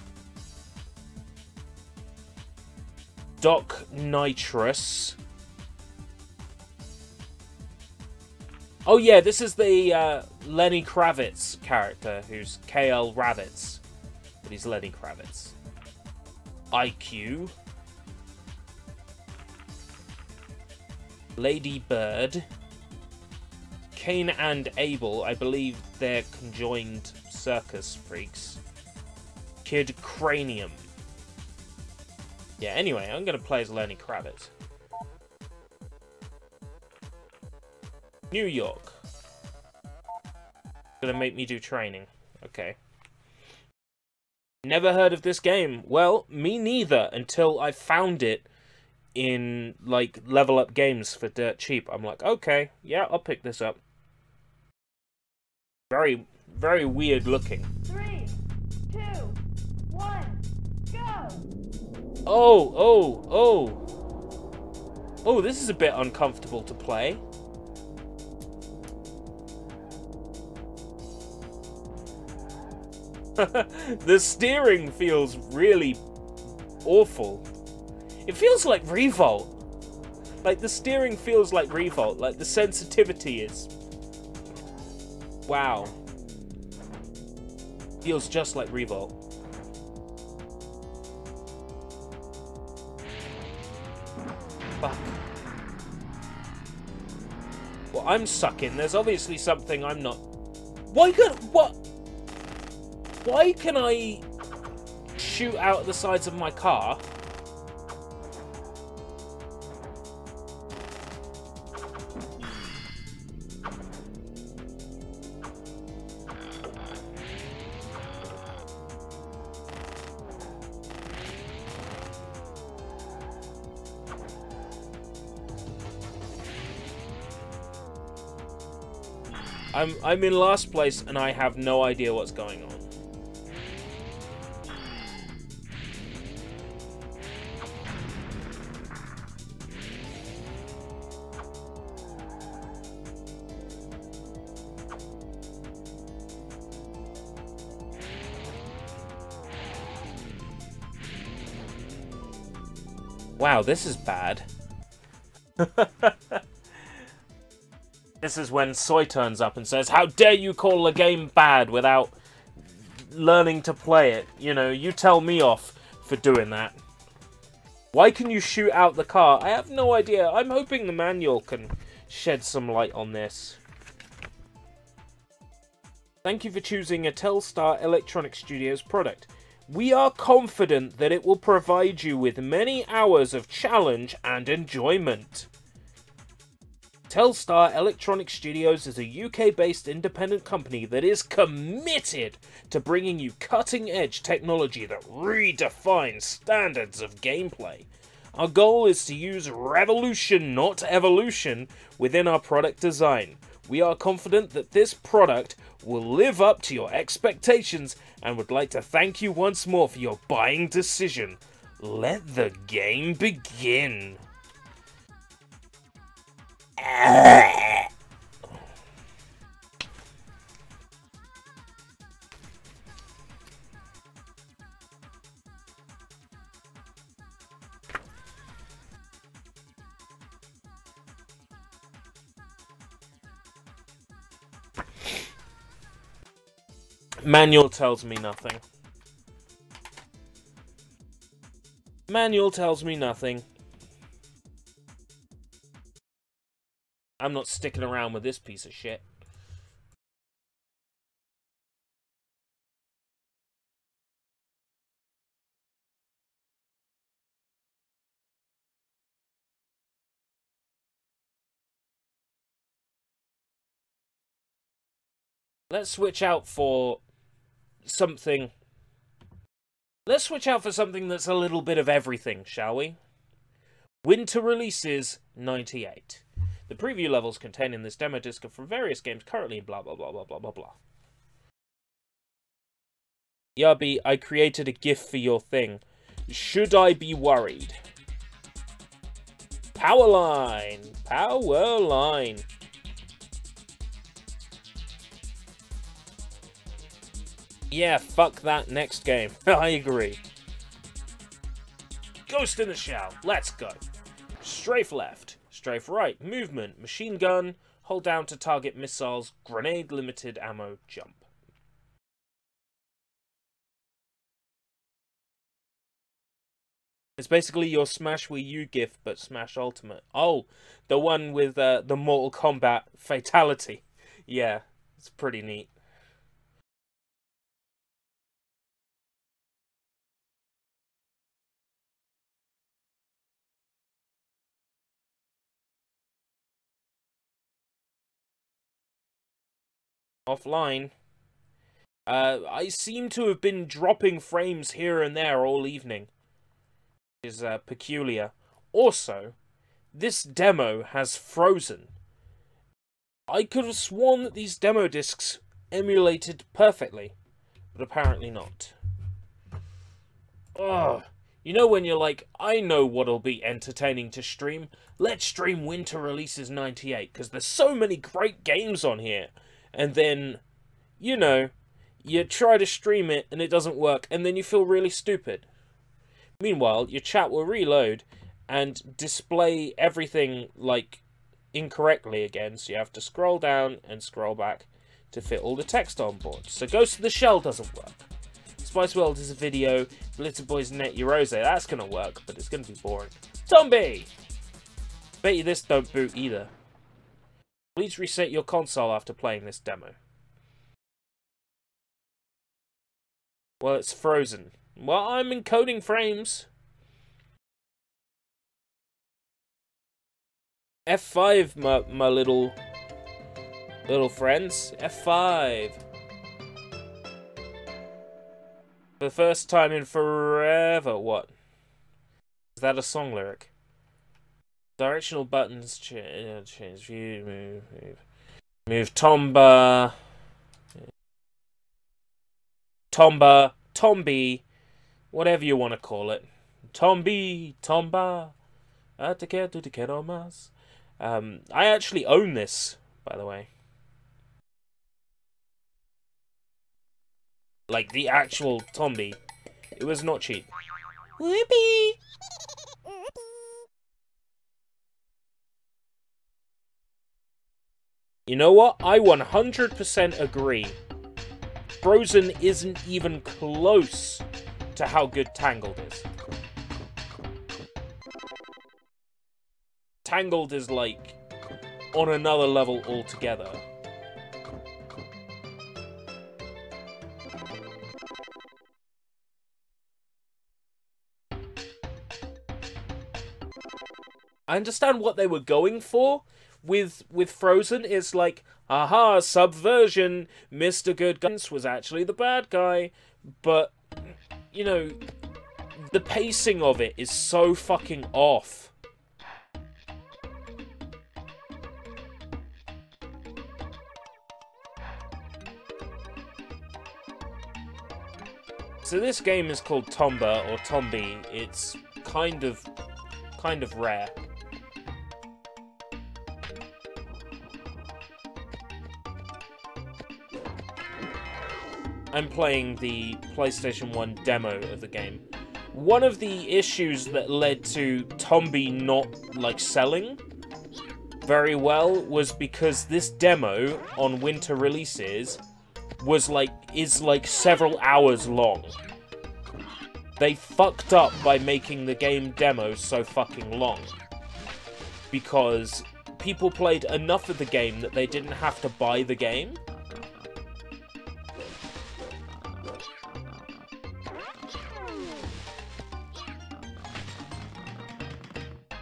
Doc Nitrous. Oh yeah, this is the Lenny Kravitz character, who's KL Ravitz. But he's Lenny Kravitz. IQ. Lady Bird. Cain and Abel, I believe they're conjoined circus freaks. Kid Cranium. Yeah, anyway, I'm going to play as Lenny Kravitz. New York. Gonna make me do training. Okay. Never heard of this game. Well, me neither, until I found it in, like, Level Up Games for dirt cheap. I'm like, okay, yeah, I'll pick this up. Very, very weird looking. 3, 2, 1, go! Oh, oh, oh. Oh, this is a bit uncomfortable to play. The steering feels really awful. It feels like Revolt. Like, the steering feels like Revolt. Like, the sensitivity is... Wow. Feels just like Revolt. Fuck. Well, I'm sucking. There's obviously something I'm not... Why can I shoot out the sides of my car? I'm in last place and I have no idea what's going on. Wow, this is bad. This is when Soy turns up and says, "How dare you call a game bad without learning to play it? You know, you tell me off for doing that. Why can you shoot out the car?" I have no idea. I'm hoping the manual can shed some light on this. Thank you for choosing a Telstar Electronic Studios product. We are confident that it will provide you with many hours of challenge and enjoyment. Telstar Electronic Studios is a UK-based independent company that is committed to bringing you cutting-edge technology that redefines standards of gameplay. Our goal is to use revolution, not evolution, within our product design. We are confident that this product will live up to your expectations and would like to thank you once more for your buying decision. Let the game begin. Manual tells me nothing. Manual tells me nothing. I'm not sticking around with this piece of shit. Let's switch out for something. Let's switch out for something that's a little bit of everything, shall we? Winter releases 98. The preview levels contained in this demo disc are from various games currently in blah blah blah blah blah blah blah. Yabi, I created a GIF for your thing. Should I be worried? Powerline! Powerline! Yeah, fuck that next game. I agree. Ghost in the Shell. Let's go. Strafe left. Strafe right. Movement. Machine gun. Hold down to target missiles. Grenade limited ammo. Jump. It's basically your Smash Wii U GIF, but Smash Ultimate. Oh, the one with the Mortal Kombat fatality. Yeah, it's pretty neat. Offline. I seem to have been dropping frames here and there all evening. Which is peculiar. Also, this demo has frozen. I could have sworn that these demo discs emulated perfectly, but apparently not. Ugh. You know when you're like, I know what'll be entertaining to stream? Let's stream Winter Releases 98, because there's so many great games on here. And then, you know, you try to stream it and it doesn't work, and then you feel really stupid. Meanwhile, your chat will reload and display everything, like, incorrectly again, so you have to scroll down and scroll back to fit all the text on board. So Ghost of the Shell doesn't work. Spice World is a video, Glitter Boys Net Eurose, that's gonna work, but it's gonna be boring. Zombie! Bet you this don't boot either. Please reset your console after playing this demo. Well, it's frozen. Well, I'm encoding frames. F5, my little friends. F5. For the first time in forever. What? Is that a song lyric? Directional buttons change view, move Tomba, Tombi, whatever you want to call it. Tombi, Tomba, te quiero más. I actually own this, by the way. Like the actual Tombi. It was not cheap. Whoopee! You know what? I 100% agree. Frozen isn't even close to how good Tangled is. Tangled is like on another level altogether. I understand what they were going for with Frozen. It's like, aha, subversion, Mr. Good Guns was actually the bad guy. But, you know, the pacing of it is so fucking off. So this game is called Tomba, or Tombi. It's kind of rare. I'm playing the PlayStation 1 demo of the game. One of the issues that led to Tombi not, like, selling very well was because this demo on winter releases is like several hours long. They fucked up by making the game demo so fucking long. Because people played enough of the game that they didn't have to buy the game.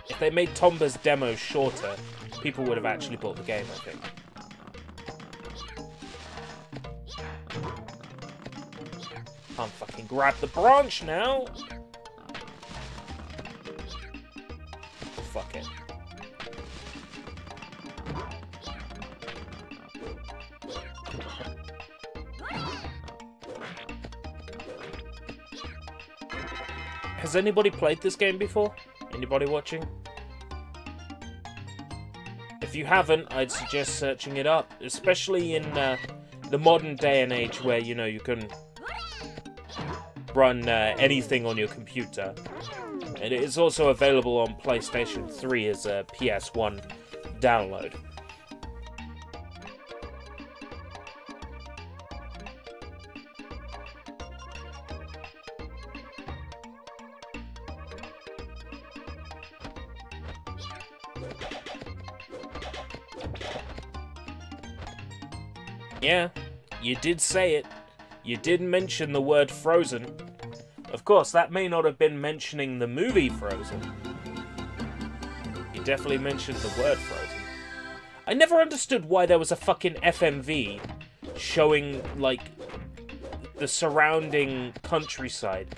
If they made Tomba's demo shorter, people would have actually bought the game, I think. Can't fucking grab the branch now! Oh, fuck it. Has anybody played this game before? Anybody watching? If you haven't, I'd suggest searching it up, especially in the modern day and age where, you know, you can run anything on your computer. And it is also available on PlayStation 3 as a PS1 download. Yeah, you did say it. You did mention the word Frozen. Of course, that may not have been mentioning the movie Frozen. You definitely mentioned the word Frozen. I never understood why there was a fucking FMV showing, like, the surrounding countryside.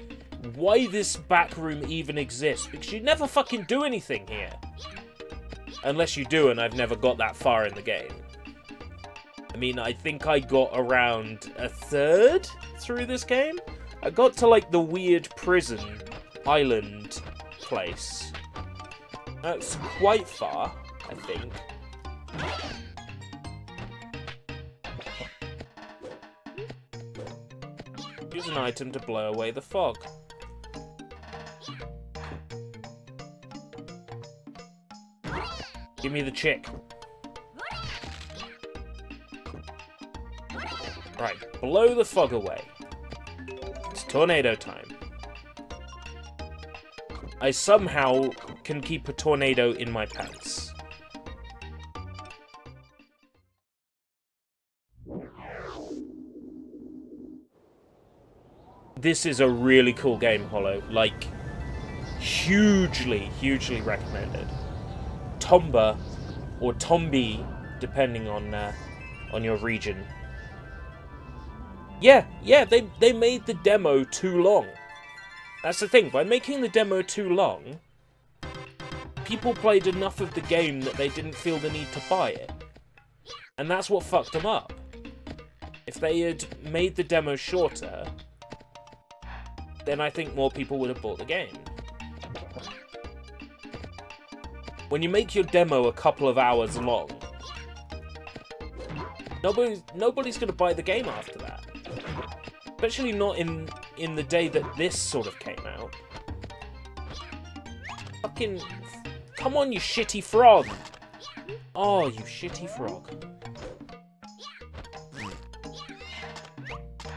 Why this back room even exists, because you never fucking do anything here. Unless you do, and I've never got that far in the game. I mean, I think I got around a third through this game. I got to, like, the weird prison island place. That's quite far, I think. Use an item to blow away the fog. Give me the chick. Right, blow the fog away. It's tornado time. I somehow can keep a tornado in my pants. This is a really cool game, Hollow. Like, hugely, hugely recommended. Tomba, or Tombi, depending on your region. Yeah, they made the demo too long. That's the thing, by making the demo too long, people played enough of the game that they didn't feel the need to buy it. And that's what fucked them up. If they had made the demo shorter, then I think more people would have bought the game. When you make your demo a couple of hours long, nobody's going to buy the game after that. Especially not in the day that this sort of came out. Fucking... Come on, you shitty frog! Oh, you shitty frog.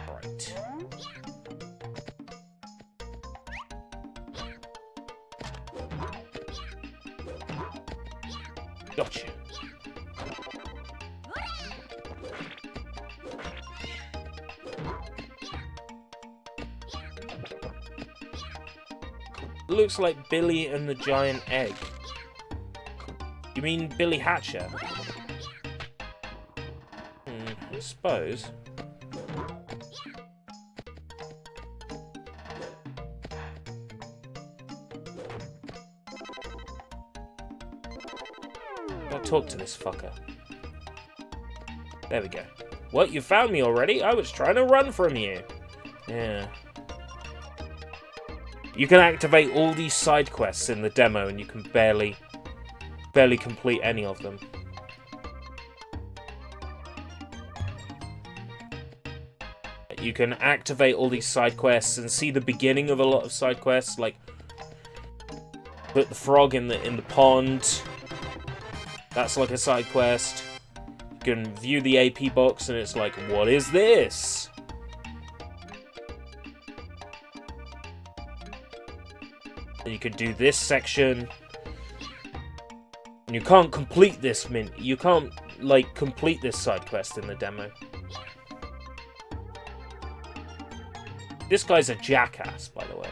Right. Gotcha. Looks like Billy and the Giant Egg. You mean Billy Hatcher? I suppose. I'll talk to this fucker. There we go. What, you found me already? I was trying to run from you. Yeah. You can activate all these side quests in the demo and you can barely complete any of them. You can activate all these side quests and see the beginning of a lot of side quests, like put the frog in the pond. That's like a side quest. You can view the AP box and it's like, what is this? And you could do this section. And you can't complete this you can't, like, complete this side quest in the demo. This guy's a jackass, by the way.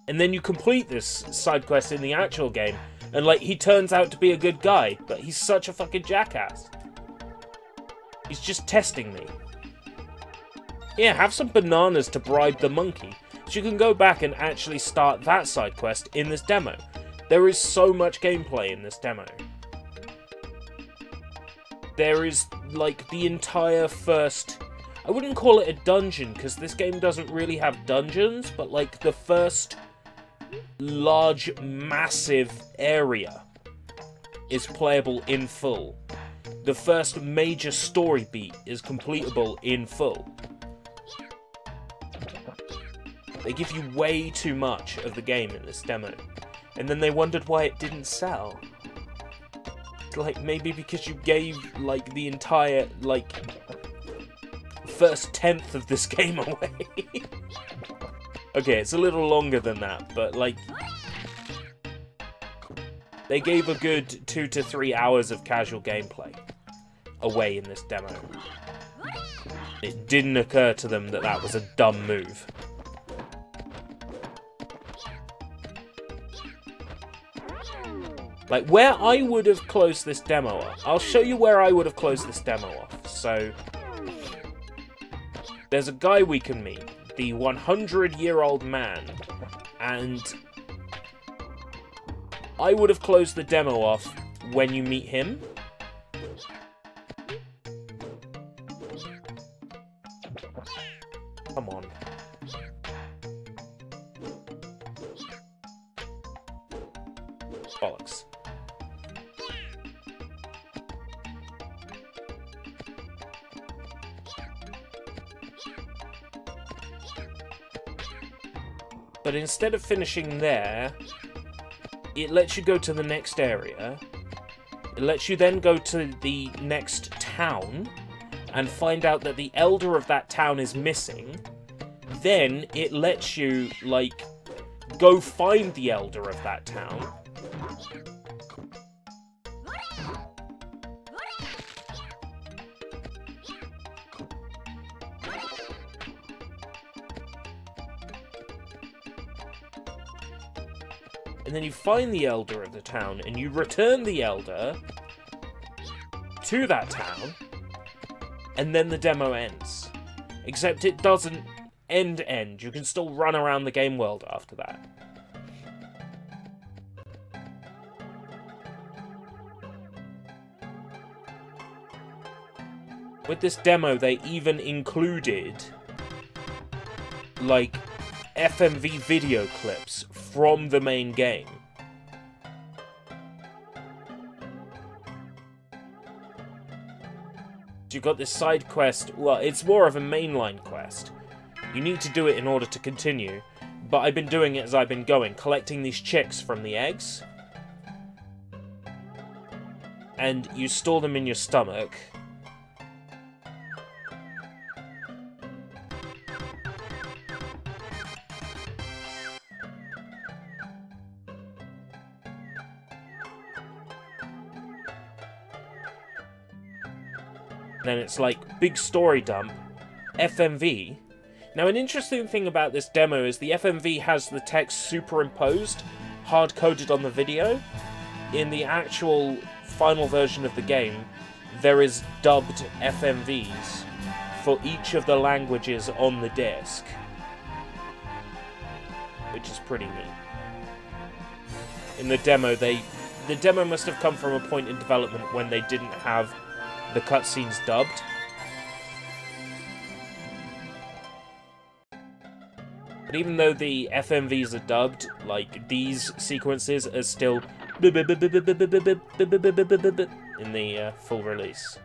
And then you complete this side quest in the actual game, and, like, he turns out to be a good guy, but he's such a fucking jackass. He's just testing me. Yeah, have some bananas to bribe the monkey. So you can go back and actually start that side quest in this demo. There is so much gameplay in this demo. There is, like, the entire first... I wouldn't call it a dungeon, because this game doesn't really have dungeons, but, like, the first large, massive area is playable in full. The first major story beat is completable in full. They give you way too much of the game in this demo. And then they wondered why it didn't sell. Like, maybe because you gave, like, the entire, like, first tenth of this game away. Okay, it's a little longer than that, but, like, they gave a good 2 to 3 hours of casual gameplay away in this demo. It didn't occur to them that that was a dumb move. Like, where I would have closed this demo off. I'll show you where I would have closed this demo off. So, there's a guy we can meet. The 100-year-old man. And I would have closed the demo off when you meet him. Come on. Bollocks. But instead of finishing there, it lets you go to the next area. It lets you then go to the next town and find out that the elder of that town is missing. Then it lets you, like, go find the elder of that town. And then you find the elder of the town, and you return the elder to that town, and then the demo ends. Except it doesn't end. You can still run around the game world after that. With this demo, they even included, like, FMV video clips from the main game. You've got this side quest. Well, it's more of a mainline quest. You need to do it in order to continue, but I've been doing it as I've been going, collecting these chicks from the eggs. And you store them in your stomach. Then it's like, big story dump, FMV. Now, an interesting thing about this demo is the FMV has the text superimposed, hard-coded on the video. In the actual final version of the game, there is dubbed FMVs for each of the languages on the disc, which is pretty neat. In the demo, the demo must have come from a point in development when they didn't have the cutscenes dubbed. But even though the FMVs are dubbed, like, these sequences are still in the full release.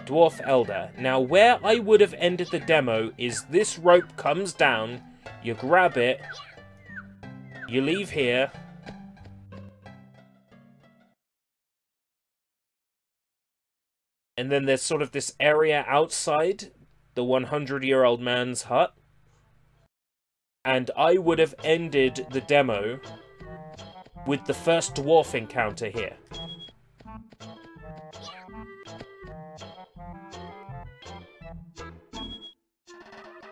Dwarf Elder. Now, where I would have ended the demo is this rope comes down, you grab it, you leave here, and then there's sort of this area outside the 100-year-old man's hut, and I would have ended the demo with the first dwarf encounter here.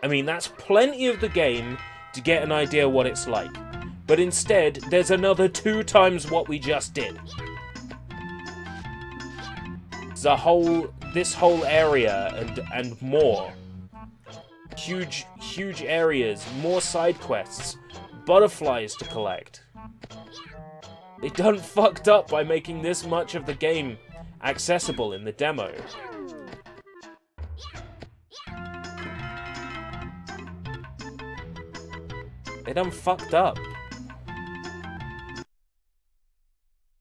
I mean, that's plenty of the game to get an idea what it's like. But instead, there's another 2 times what we just did. This whole area and more. Huge areas, more side quests, butterflies to collect. They done fucked up by making this much of the game accessible in the demo. They done fucked up.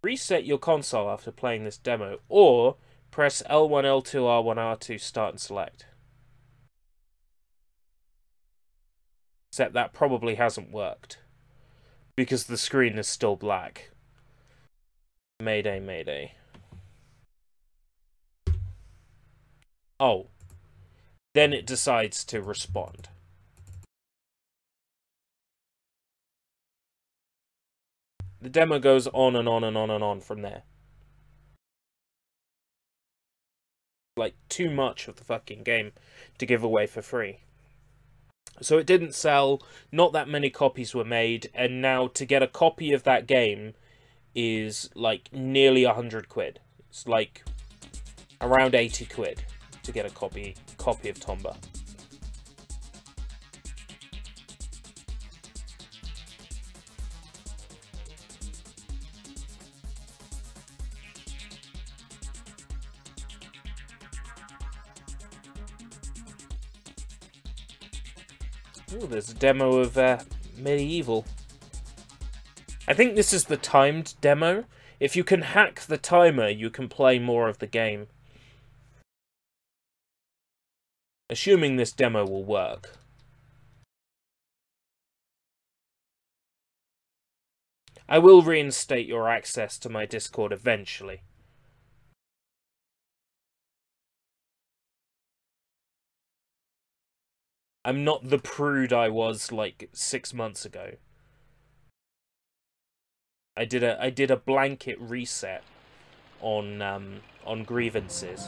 Reset your console after playing this demo, or press L1, L2, R1, R2, start and select. Except that probably hasn't worked, because the screen is still black. Mayday, mayday. Oh. Then it decides to respond. The demo goes on and on and on and on from there. Like, too much of the fucking game to give away for free. So it didn't sell, not that many copies were made, and now to get a copy of that game is, like, nearly 100 quid. It's like around 80 quid to get a copy of Tomba. Ooh, there's a demo of Medieval. I think this is the timed demo. If you can hack the timer, you can play more of the game. Assuming this demo will work. I will reinstate your access to my Discord eventually. I'm not the prude I was like 6 months ago. I did a blanket reset on grievances.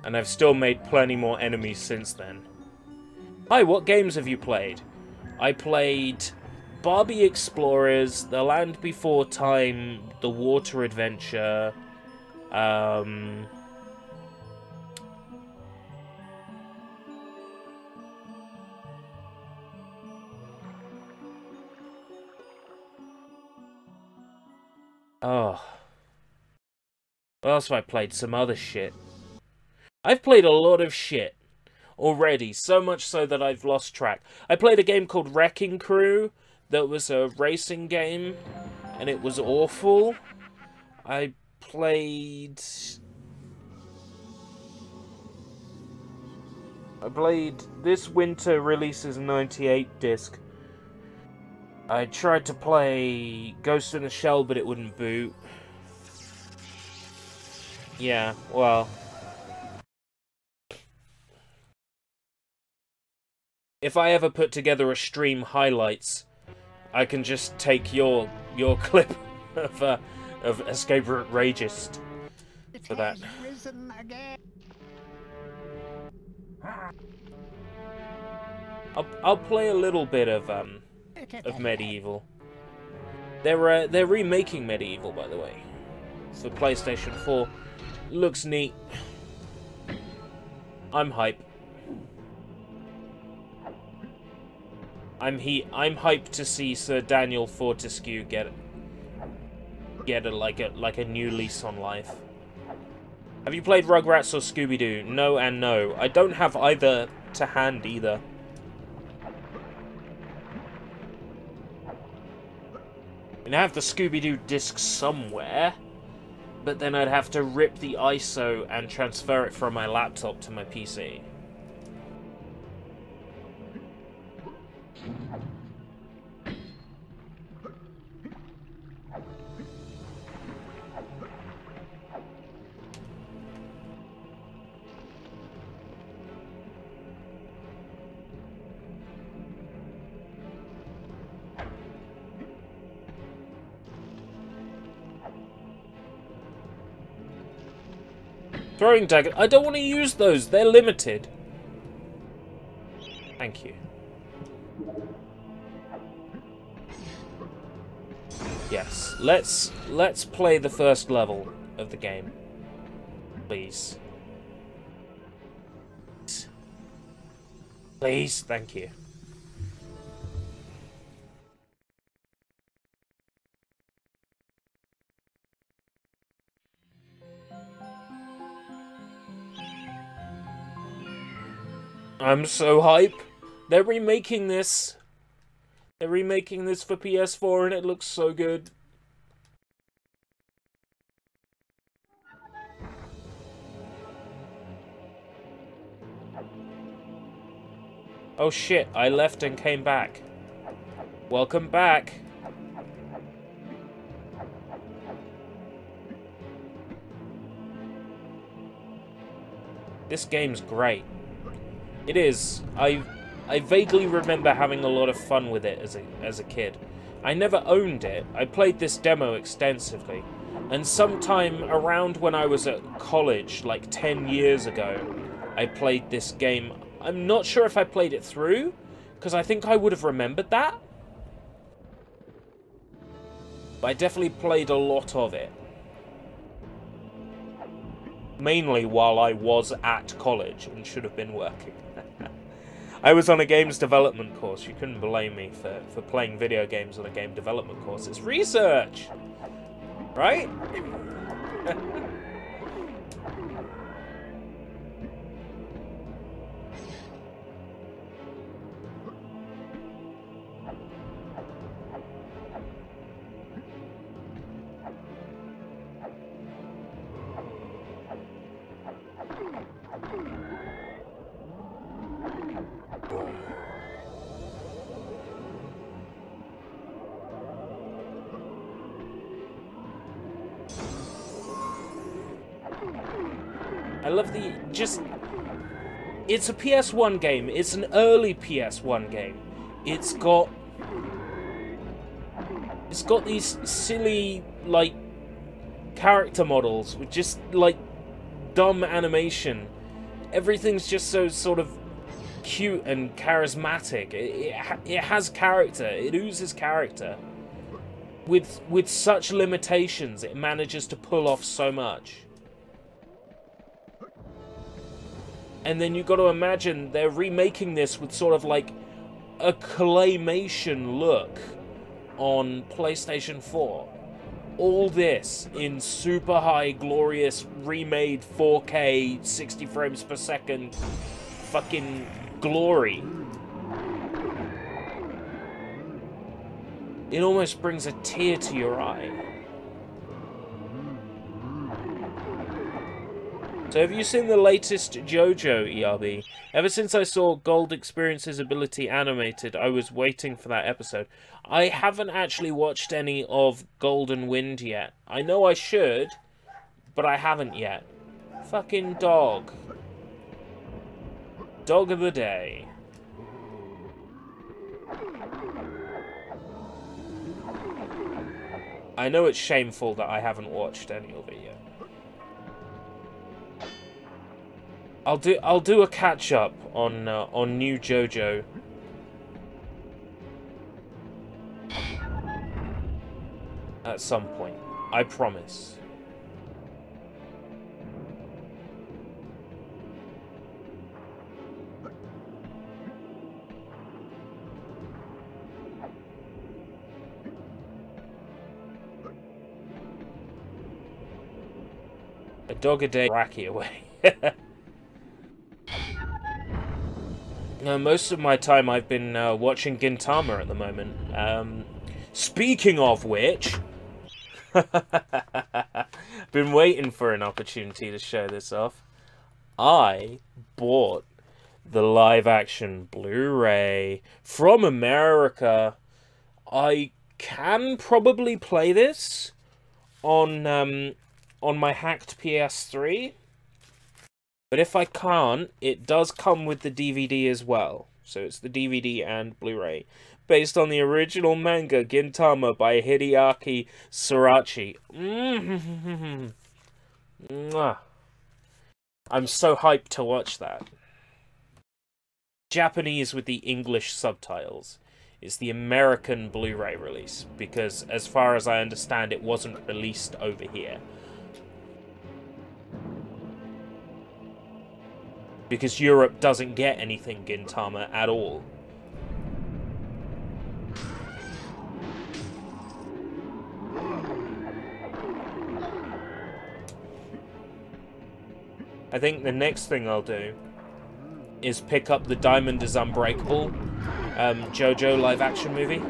And I've still made plenty more enemies since then. Hi, what games have you played? I played Barbie Explorers, The Land Before Time, The Water Adventure, oh. What else have I played? Some other shit. I've played a lot of shit already, so much so that I've lost track. I played a game called Wrecking Crew that was a racing game, and it was awful. I played this winter releases 98 disc. I tried to play Ghost in the Shell, but it wouldn't boot. Yeah, well, if I ever put together a stream highlights, I can just take your clip of Escape Route Ragist for that. I'll play a little bit of Medieval. They're remaking Medieval, by the way, for PlayStation 4. Looks neat. I'm hype. I'm hyped to see Sir Daniel Fortescue get a new lease on life. Have you played Rugrats or Scooby-Doo? No and no. I don't have either to hand either. I have the Scooby-Doo disc somewhere, but then I'd have to rip the ISO and transfer it from my laptop to my PC. Throwing dagger. I don't want to use those. They're limited. Thank you. Yes. Let's play the first level of the game. Please. Please, thank you. I'm so hype. They're remaking this. They're remaking this for PS4 and it looks so good. Oh shit, I left and came back. Welcome back. This game's great. It is. I vaguely remember having a lot of fun with it as a kid. I never owned it. I played this demo extensively. And sometime around when I was at college, like 10 years ago, I played this game. I'm not sure if I played it through, because I think I would have remembered that. But I definitely played a lot of it. Mainly while I was at college and should have been working. I was on a games development course. You couldn't blame me for playing video games on a game development course. It's research! Right? I love the, it's a PS1 game. It's an early PS1 game. It's got these silly, like, character models with just, like, dumb animation. Everything's just so sort of cute and charismatic. It has character. It oozes character. With such limitations, it manages to pull off so much. And then you've got to imagine they're remaking this with sort of like a claymation look on PlayStation 4. All this in super high, glorious, remade 4K, 60 frames per second fucking glory. It almost brings a tear to your eye. So have you seen the latest JoJo, ERB? Ever since I saw Gold Experience's ability animated, I was waiting for that episode. I haven't actually watched any of Golden Wind yet. I know I should, but I haven't yet. Fucking dog. Dog of the day. I know it's shameful that I haven't watched any of it yet. I'll do a catch up on new JoJo. At some point, I promise. A dog a day, Raki away. Most of my time I've been watching Gintama at the moment. Speaking of which, been waiting for an opportunity to show this off. I bought the live-action Blu-ray from America. I can probably play this on my hacked PS3. But if I can't, it does come with the DVD as well. So it's the DVD and Blu-ray. Based on the original manga, Gintama by Hideaki Sorachi. I'm so hyped to watch that. Japanese with the English subtitles. It's the American Blu-ray release. Because as far as I understand, it wasn't released over here. Because Europe doesn't get anything Gintama at all. I think the next thing I'll do is pick up the Diamond is Unbreakable JoJo live-action movie.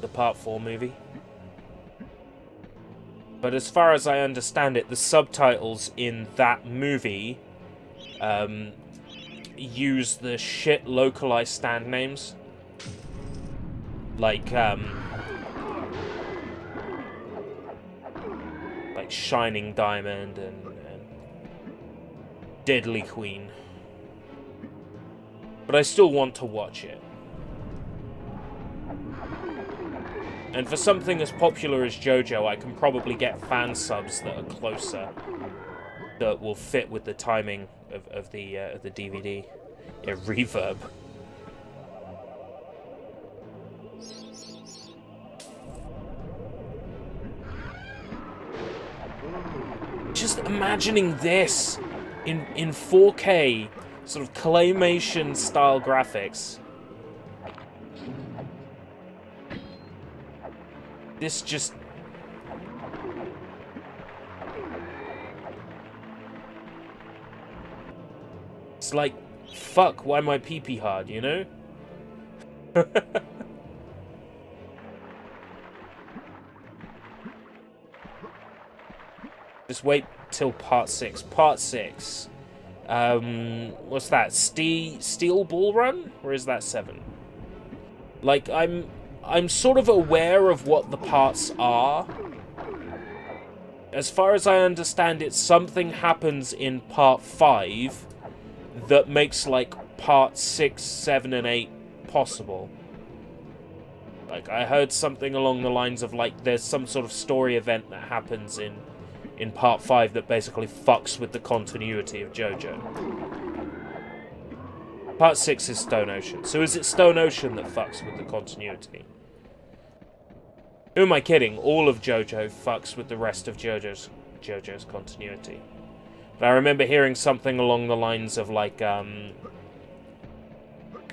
The Part 4 movie. But as far as I understand it, the subtitles in that movie use the shit localized stand names. Like Shining Diamond and Deadly Queen. But I still want to watch it. And for something as popular as JoJo, I can probably get fan subs that are closer, that will fit with the timing of the DVD. Yeah, reverb. Just imagining this in 4K, sort of claymation style graphics. This just... It's like, fuck, why my pee-pee hard, you know? Just wait till part 6. Part 6. What's that? Steel Bull Run? Or is that 7? Like, I'm sort of aware of what the parts are. As far as I understand it, something happens in part 5 that makes, like, part 6, 7, and 8 possible. Like, I heard something along the lines of, like, there's some sort of story event that happens in part 5 that basically fucks with the continuity of JoJo. Part 6 is Stone Ocean. So is it Stone Ocean that fucks with the continuity? Who am I kidding? All of JoJo fucks with the rest of JoJo's continuity. But I remember hearing something along the lines of, like,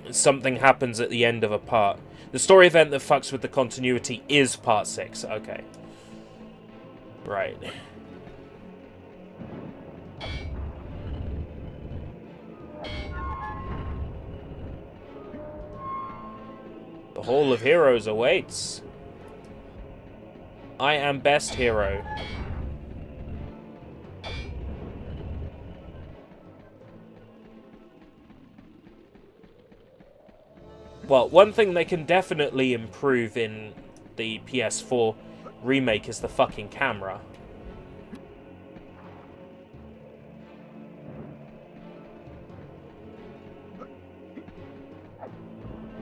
something happens at the end of a part. The story event that fucks with the continuity is part 6. Okay. Right. The Hall of Heroes awaits. I am best hero. Well, one thing they can definitely improve in the PS4 remake is the fucking camera.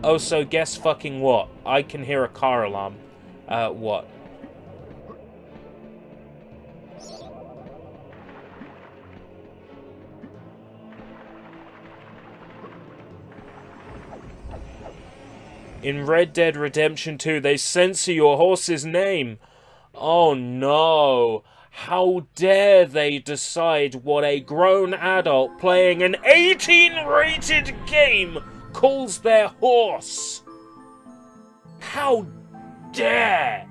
Oh, so guess fucking what? I can hear a car alarm. What? In Red Dead Redemption 2, they censor your horse's name. Oh no. How dare they decide what a grown adult playing an 18-rated game calls their horse? How dare!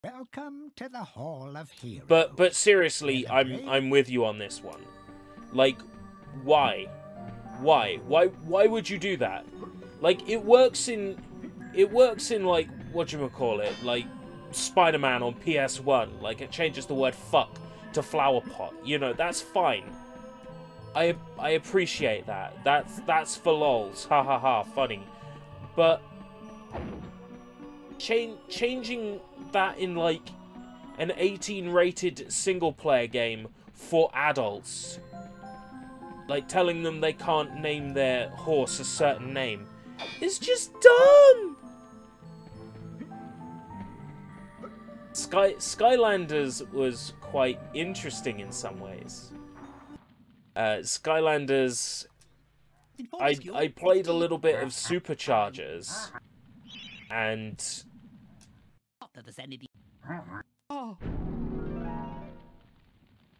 Welcome to the Hall of Heroes. But seriously, I'm with you on this one. Like, why? Why would you do that? Like, it works in like, whatchamacallit, like, Spider-Man on PS1. Like, it changes the word fuck to flower pot. You know, that's fine. I appreciate that. That's for lols. Ha ha ha, funny. But changing that in, like, an 18-rated single-player game for adults, like, telling them they can't name their horse a certain name, it's just dumb! Skylanders was quite interesting in some ways. Skylanders... I played a little bit of Superchargers, and...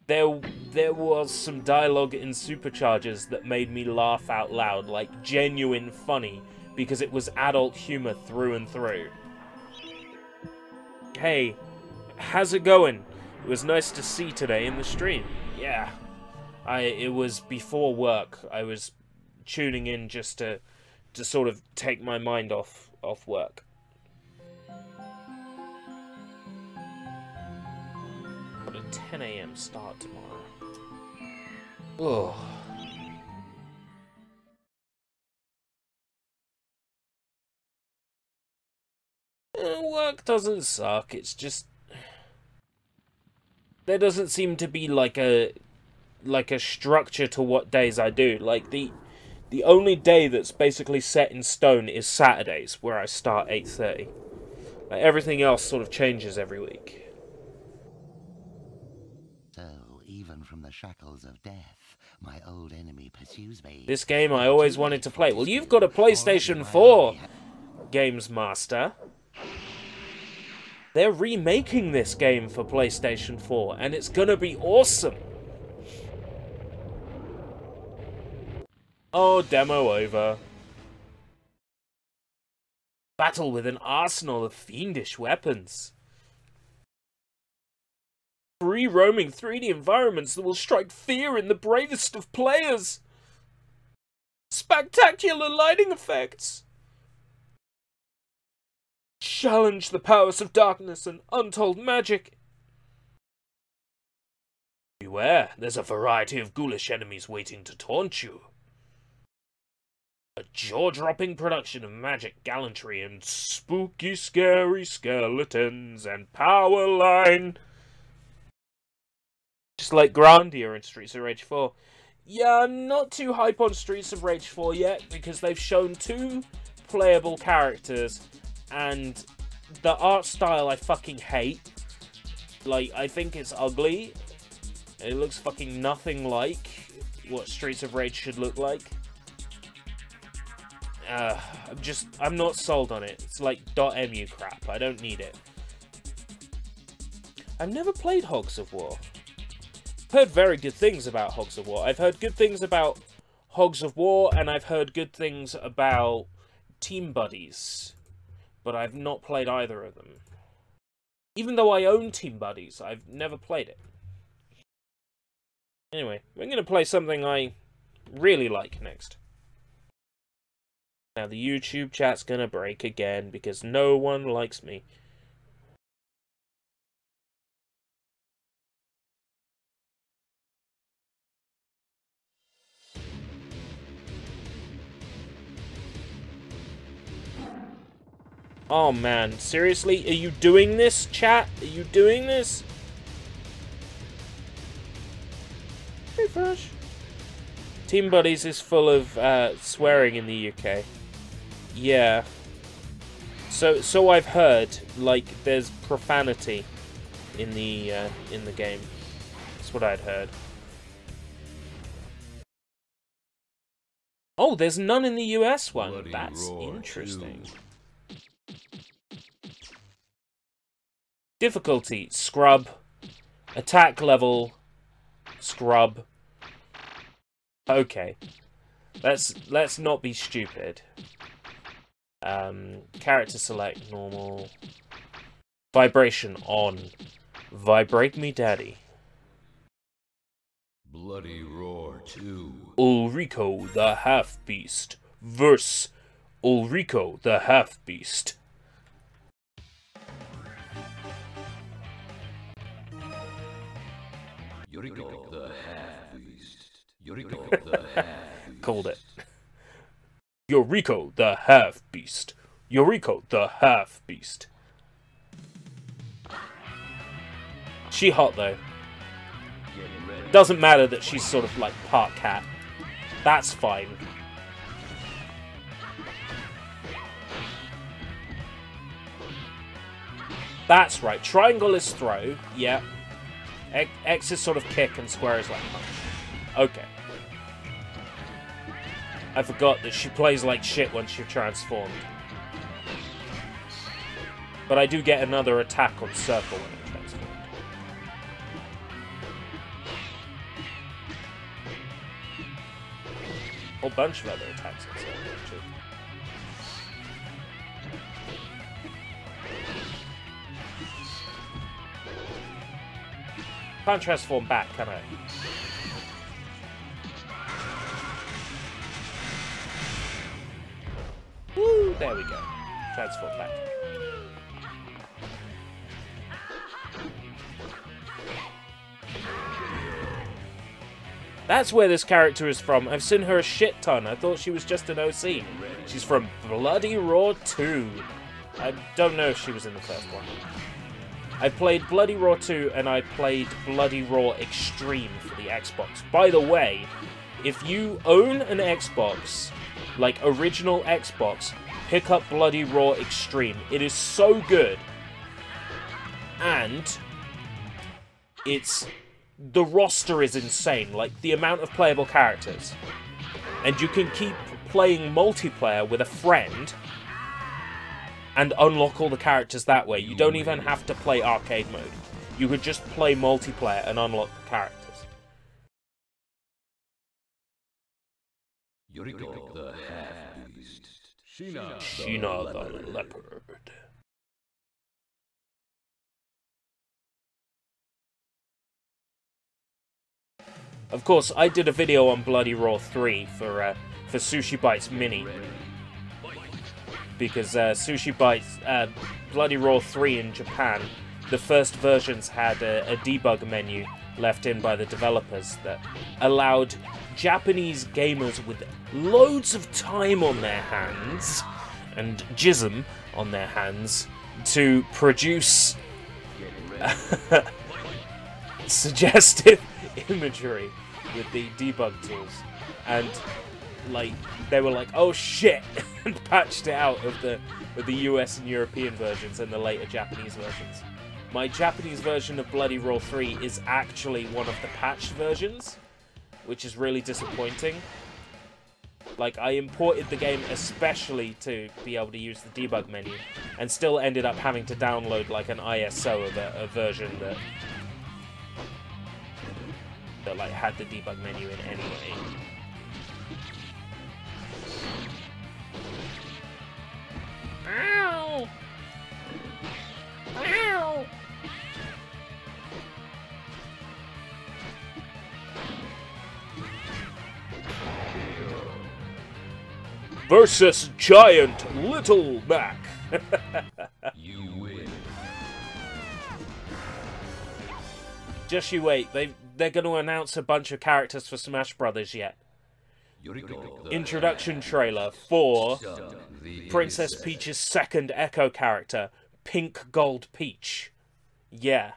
There was some dialogue in Superchargers that made me laugh out loud, like genuine funny, because it was adult humor through and through. Hey, how's it going? It was nice to see today in the stream. Yeah, it was before work. I was tuning in just to sort of take my mind off work. Got a 10 AM start tomorrow. Ugh. Work doesn't suck, it's just... There doesn't seem to be like a structure to what days I do. Like, the only day that's basically set in stone is Saturdays, where I start 8:30. Like, everything else sort of changes every week. So, even from the shackles of death, my old enemy pursues me. This game I always wanted to play. Well, you've got a PlayStation 4, Games Master. They're remaking this game for PlayStation 4, and it's gonna be awesome. Oh, demo over. Battle with an arsenal of fiendish weapons. Free roaming 3D environments that will strike fear in the bravest of players. Spectacular lighting effects. Challenge the powers of darkness and untold magic. Beware, there's a variety of ghoulish enemies waiting to taunt you. A jaw-dropping production of magic, gallantry, and spooky, scary skeletons and power line. Just like Grandia in Streets of Rage 4. Yeah, I'm not too hype on Streets of Rage 4 yet, because they've shown 2 playable characters, and the art style I fucking hate. Like, I think it's ugly. It looks fucking nothing like what Streets of Rage should look like. I'm not sold on it. It's like .mu crap. I don't need it. I've never played Hogs of War. Heard very good things about Hogs of War. I've heard good things about Hogs of War, and I've heard good things about Team Buddies. But I've not played either of them. Even though I own Team Buddies, I've never played it. Anyway, we're going to play something I really like next. Now the YouTube chat's going to break again because no one likes me. Oh man, seriously? Are you doing this, chat? Are you doing this? Refresh. Team Buddies is full of swearing in the UK. Yeah. So I've heard. Like, there's profanity in the game. That's what I'd heard. Oh, there's none in the US one. Bloody That's roar, interesting. too. Difficulty, scrub. Attack level, scrub. Okay. Let's not be stupid. Character select, normal. Vibration on. Vibrate me daddy. Bloody Roar 2. Ulrico the Half-Beast. Verse Ulrico the Half-Beast. Yuriko the Half-Beast. Yuriko the Half-Beast. Called it. Yuriko the Half-Beast. Yuriko the Half-Beast. She hot though. Doesn't matter that she's sort of like part cat. That's fine. That's right. Triangle is throw. Yeah. X is sort of kick and square is like punch. Okay. I forgot that she plays like shit when she's transformed. But I do get another attack on circle when I'm transformed. A whole bunch of other attacks on circle too. Can't transform back, can I? Woo! There we go. Transform back. That's where this character is from. I've seen her a shit ton. I thought she was just an OC. She's from Bloody Roar 2. I don't know if she was in the first one. I played Bloody Roar 2 and I played Bloody Roar Extreme for the Xbox. By the way, if you own an Xbox, like original Xbox, pick up Bloody Roar Extreme. It is so good. And the roster is insane, like the amount of playable characters. And you can keep playing multiplayer with a friend and unlock all the characters that way. You don't even have to play arcade mode. You could just play multiplayer and unlock the characters. Yuriko the half-beast. Sheena the leopard. Of course, I did a video on Bloody Roar 3 for Sushi Bites Mini. Because Sushi Bites, Bloody Roar 3 in Japan, the first versions had a debug menu left in by the developers that allowed Japanese gamers with loads of time on their hands and jism on their hands to produce suggestive imagery with the debug tools. And like they were like, oh shit, and patched it out of the US and European versions and the later Japanese versions. My Japanese version of Bloody Roar 3 is actually one of the patched versions, which is really disappointing. Like, I imported the game especially to be able to use the debug menu, and still ended up having to download like an ISO of a version that like had the debug menu in anyway. Ow! Ow! Versus Giant Little Mac. You win. Just you wait. They're going to announce a bunch of characters for Smash Brothers yet. Introduction trailer for Princess Peach's second Echo character, Pink Gold Peach. Yeah.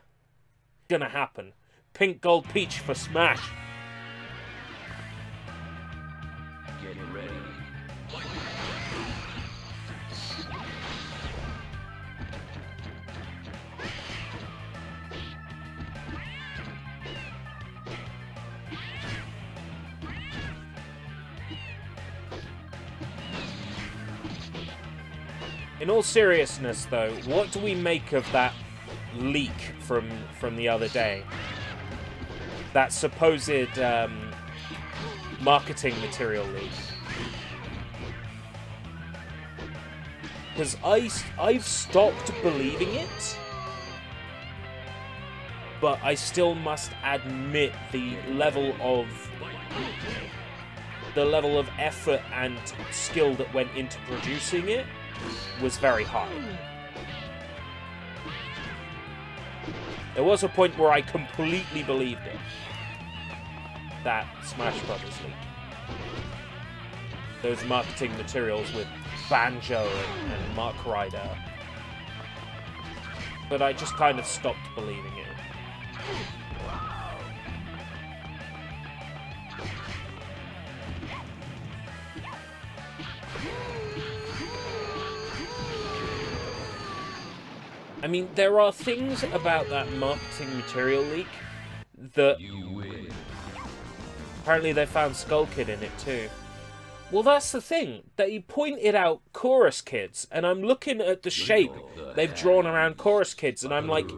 Gonna happen. Pink Gold Peach for Smash. Get ready. In all seriousness, though, what do we make of that leak from the other day? That supposed marketing material leak. Because I've stopped believing it, but I still must admit the level of effort and skill that went into producing it was very high. There was a point where I completely believed it. That Smash Brothers leak. Those marketing materials with Banjo and Mark Ryder. But I just kind of stopped believing it. I mean, there are things about that marketing material leak that... Apparently they found Skull Kid in it too. Well, that's the thing. They pointed out Chorus Kids, and I'm looking at the shape they've drawn around Chorus Kids, and I'm like,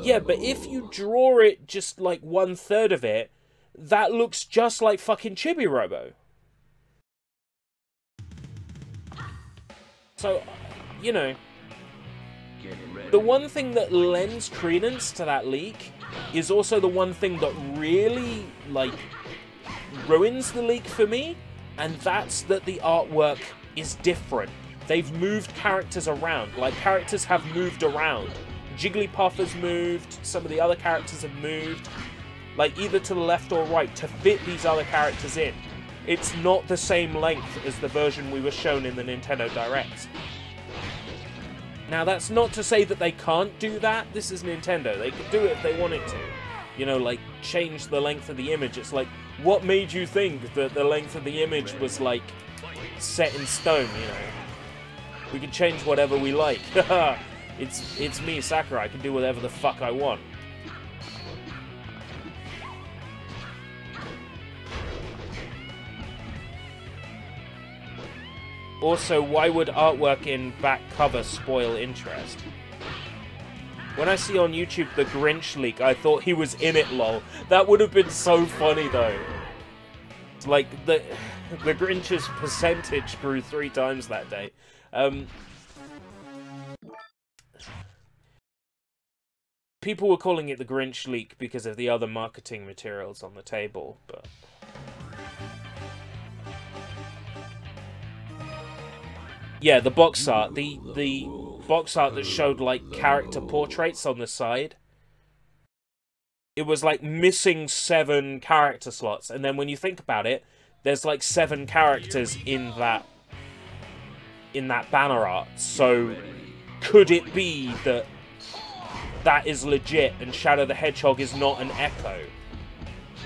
yeah, but if you draw it just like 1/3 of it, that looks just like fucking Chibi Robo. So, you know... The one thing that lends credence to that leak is also the one thing that really, like, ruins the leak for me, and that's that the artwork is different. They've moved characters around. Like, characters have moved around. Jigglypuff has moved, some of the other characters have moved, like, either to the left or right, to fit these other characters in. It's not the same length as the version we were shown in the Nintendo Direct. Now, that's not to say that they can't do that. This is Nintendo. They could do it if they wanted to. You know, like, change the length of the image. It's like, what made you think that the length of the image was, like, set in stone, you know? We can change whatever we like. It's me, Sakurai. I can do whatever the fuck I want. Also, why would artwork in back cover spoil interest? When I see on YouTube the Grinch leak, I thought he was in it, lol. That would have been so funny, though. Like, the Grinch's percentage grew 3 times that day. People were calling it the Grinch leak because of the other marketing materials on the table, but... Yeah, the box art. The box art that showed, like, character portraits on the side. It was, like, missing 7 character slots. And then when you think about it, there's, like, 7 characters in that banner art. So, could it be that that is legit and Shadow the Hedgehog is not an echo?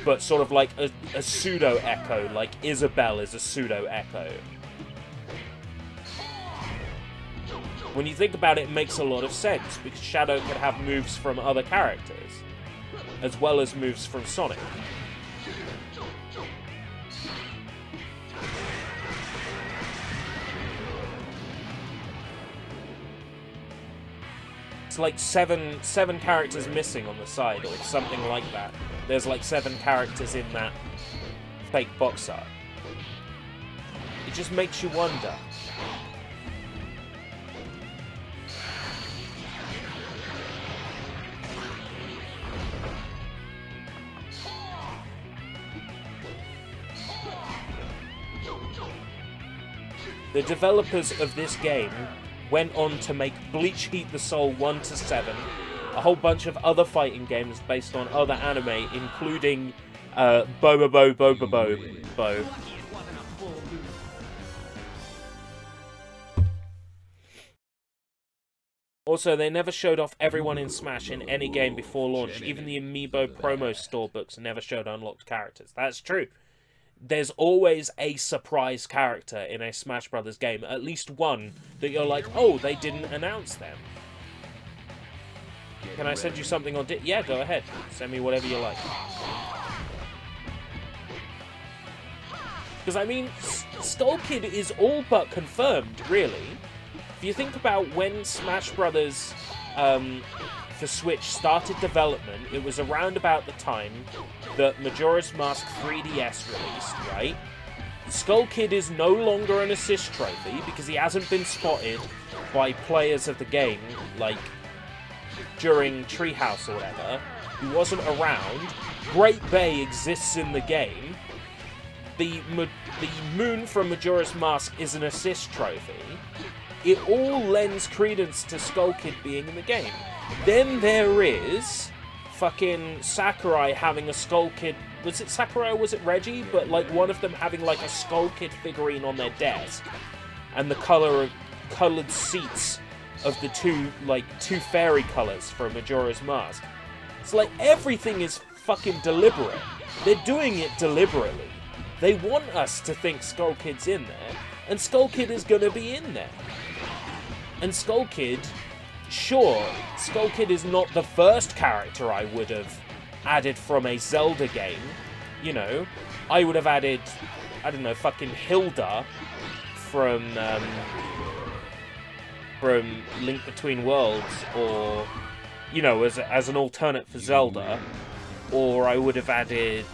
But sort of like a pseudo-echo, like Isabelle is a pseudo-echo. When you think about it, it makes a lot of sense, because Shadow could have moves from other characters, as well as moves from Sonic. It's like seven characters missing on the side, or something like that. There's like 7 characters in that fake box art. It just makes you wonder. The developers of this game went on to make Bleach Heat the Soul 1 to 7, a whole bunch of other fighting games based on other anime, including Bo. Also, they never showed off everyone in Smash in any game before launch. Even the Amiibo promo store books never showed unlocked characters. That's true. There's always a surprise character in a Smash Brothers game. At least one that you're like, oh, they didn't announce them. Can I send you something on... Yeah, go ahead. Send me whatever you like. Because, I mean, Skull Kid is all but confirmed, really. If you think about when Smash Brothers for Switch started development, it was around about the time that Majora's Mask 3DS released, right? Skull Kid is no longer an assist trophy because he hasn't been spotted by players of the game, like during Treehouse or whatever. He wasn't around. Great Bay exists in the game. The moon from Majora's Mask is an assist trophy. It all lends credence to Skull Kid being in the game. Then there is fucking Sakurai having a Skull Kid... Was it Sakurai or was it Reggie? But like one of them having like a Skull Kid figurine on their desk. And the coloured seats of the two fairy colours from Majora's Mask. It's like everything is fucking deliberate. They're doing it deliberately. They want us to think Skull Kid's in there. And Skull Kid is gonna be in there. And Skull Kid... Sure, Skull Kid is not the first character I would have added from a Zelda game. You know, I would have added, I don't know, fucking Hilda from Link Between Worlds, or, you know, as an alternate for Zelda. Or I would have added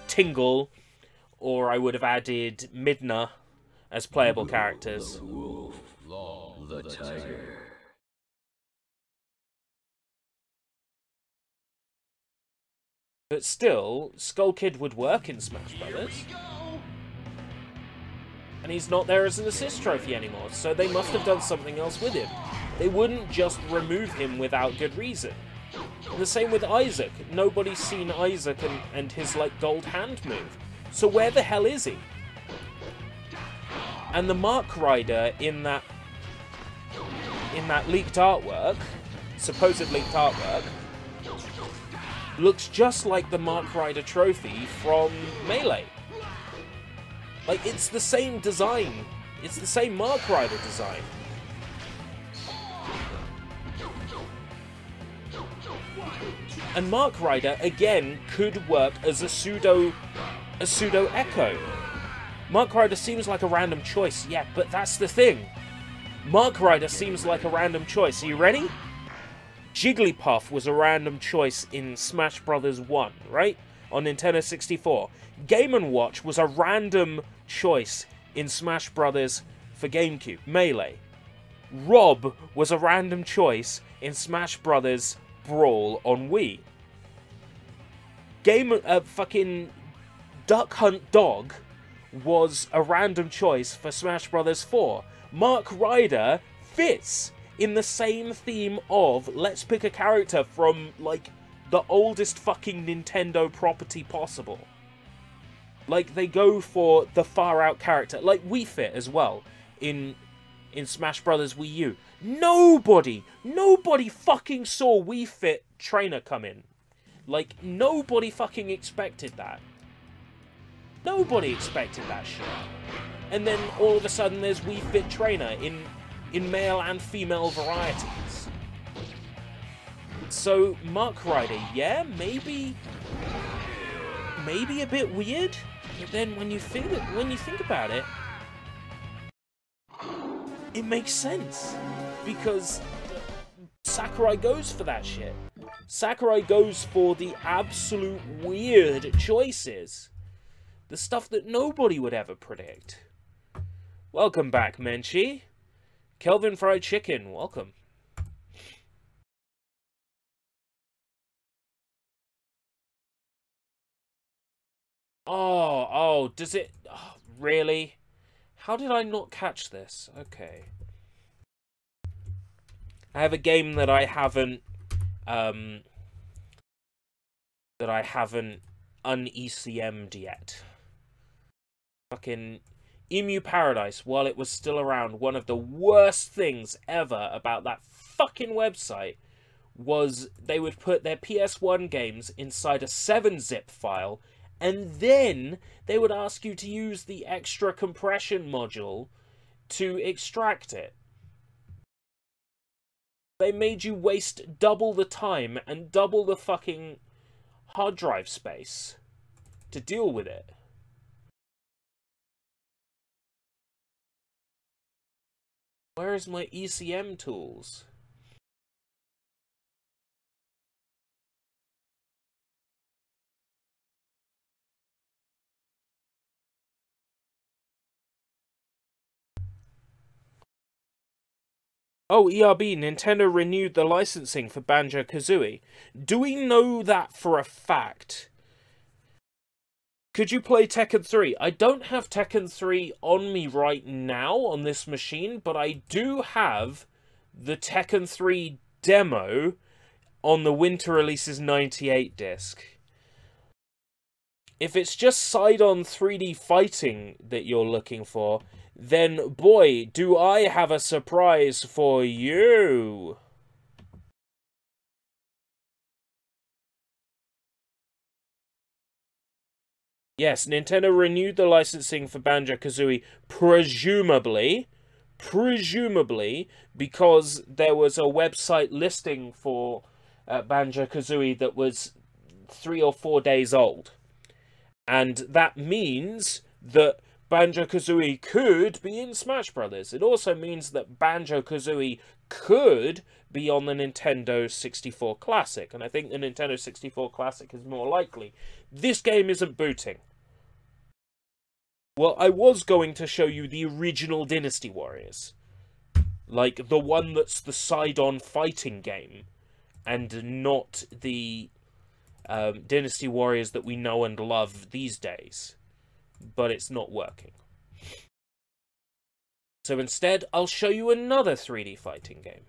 Tingle, or I would have added Midna as playable characters. The tiger. But still, Skull Kid would work in Smash Brothers. And he's not there as an assist trophy anymore, so they must have done something else with him. They wouldn't just remove him without good reason. And the same with Isaac. Nobody's seen Isaac and his, like, gold hand move. So where the hell is he? And the Mark Rider in that leaked artwork, supposed leaked artwork, looks just like the Mark Rider trophy from Melee. Like, it's the same design. It's the same Mark Rider design. And Mark Rider, again, could work as a pseudo echo. Mark Rider seems like a random choice, yeah, but that's the thing. Mark Rider seems like a random choice. Are you ready? Jigglypuff was a random choice in Smash Bros. 1, right? on Nintendo 64. Game & Watch was a random choice in Smash Brothers for GameCube. Melee. Rob was a random choice in Smash Brothers Brawl on Wii. Fucking Duck Hunt Dog was a random choice for Smash Brothers 4. Mark Ryder fits in the same theme of let's pick a character from, like, the oldest fucking Nintendo property possible. Like, they go for the far-out character. Like, Wii Fit as well in Smash Brothers Wii U. Nobody fucking saw Wii Fit Trainer come in. Like, nobody fucking expected that. Nobody expected that shit. And then all of a sudden there's Wii Fit Trainer in male and female varieties. So, Mark Ryder, yeah, maybe a bit weird, but then when you think about it, it makes sense. Because Sakurai goes for that shit. Sakurai goes for the absolute weird choices. The stuff that nobody would ever predict. Welcome back, Menchie. Kelvin Fried Chicken, welcome. Oh, does it... Oh, really? How did I not catch this? Okay. I have a game that I haven't un-ECM'd yet. Fucking Emu Paradise, while it was still around, one of the worst things ever about that fucking website was they would put their PS1 games inside a 7-zip file, and then they would ask you to use the extra compression module to extract it. They made you waste double the time and double the fucking hard drive space to deal with it. Where is my ECM tools? Oh, ERB, Nintendo renewed the licensing for Banjo-Kazooie. Do we know that for a fact? Could you play Tekken 3? I don't have Tekken 3 on me right now on this machine, but I do have the Tekken 3 demo on the Winter Releases 98 disc. If it's just side-on 3D fighting that you're looking for, then boy, do I have a surprise for you! Yes, Nintendo renewed the licensing for Banjo-Kazooie, presumably, because there was a website listing for Banjo-Kazooie that was 3 or 4 days old. And that means that Banjo-Kazooie could be in Smash Brothers. It also means that Banjo-Kazooie could be on the Nintendo 64 Classic, and I think the Nintendo 64 Classic is more likely. This game isn't booting. Well, I was going to show you the original Dynasty Warriors. Like, the one that's the side-on fighting game, and not the Dynasty Warriors that we know and love these days. But it's not working. So instead, I'll show you another 3D fighting game.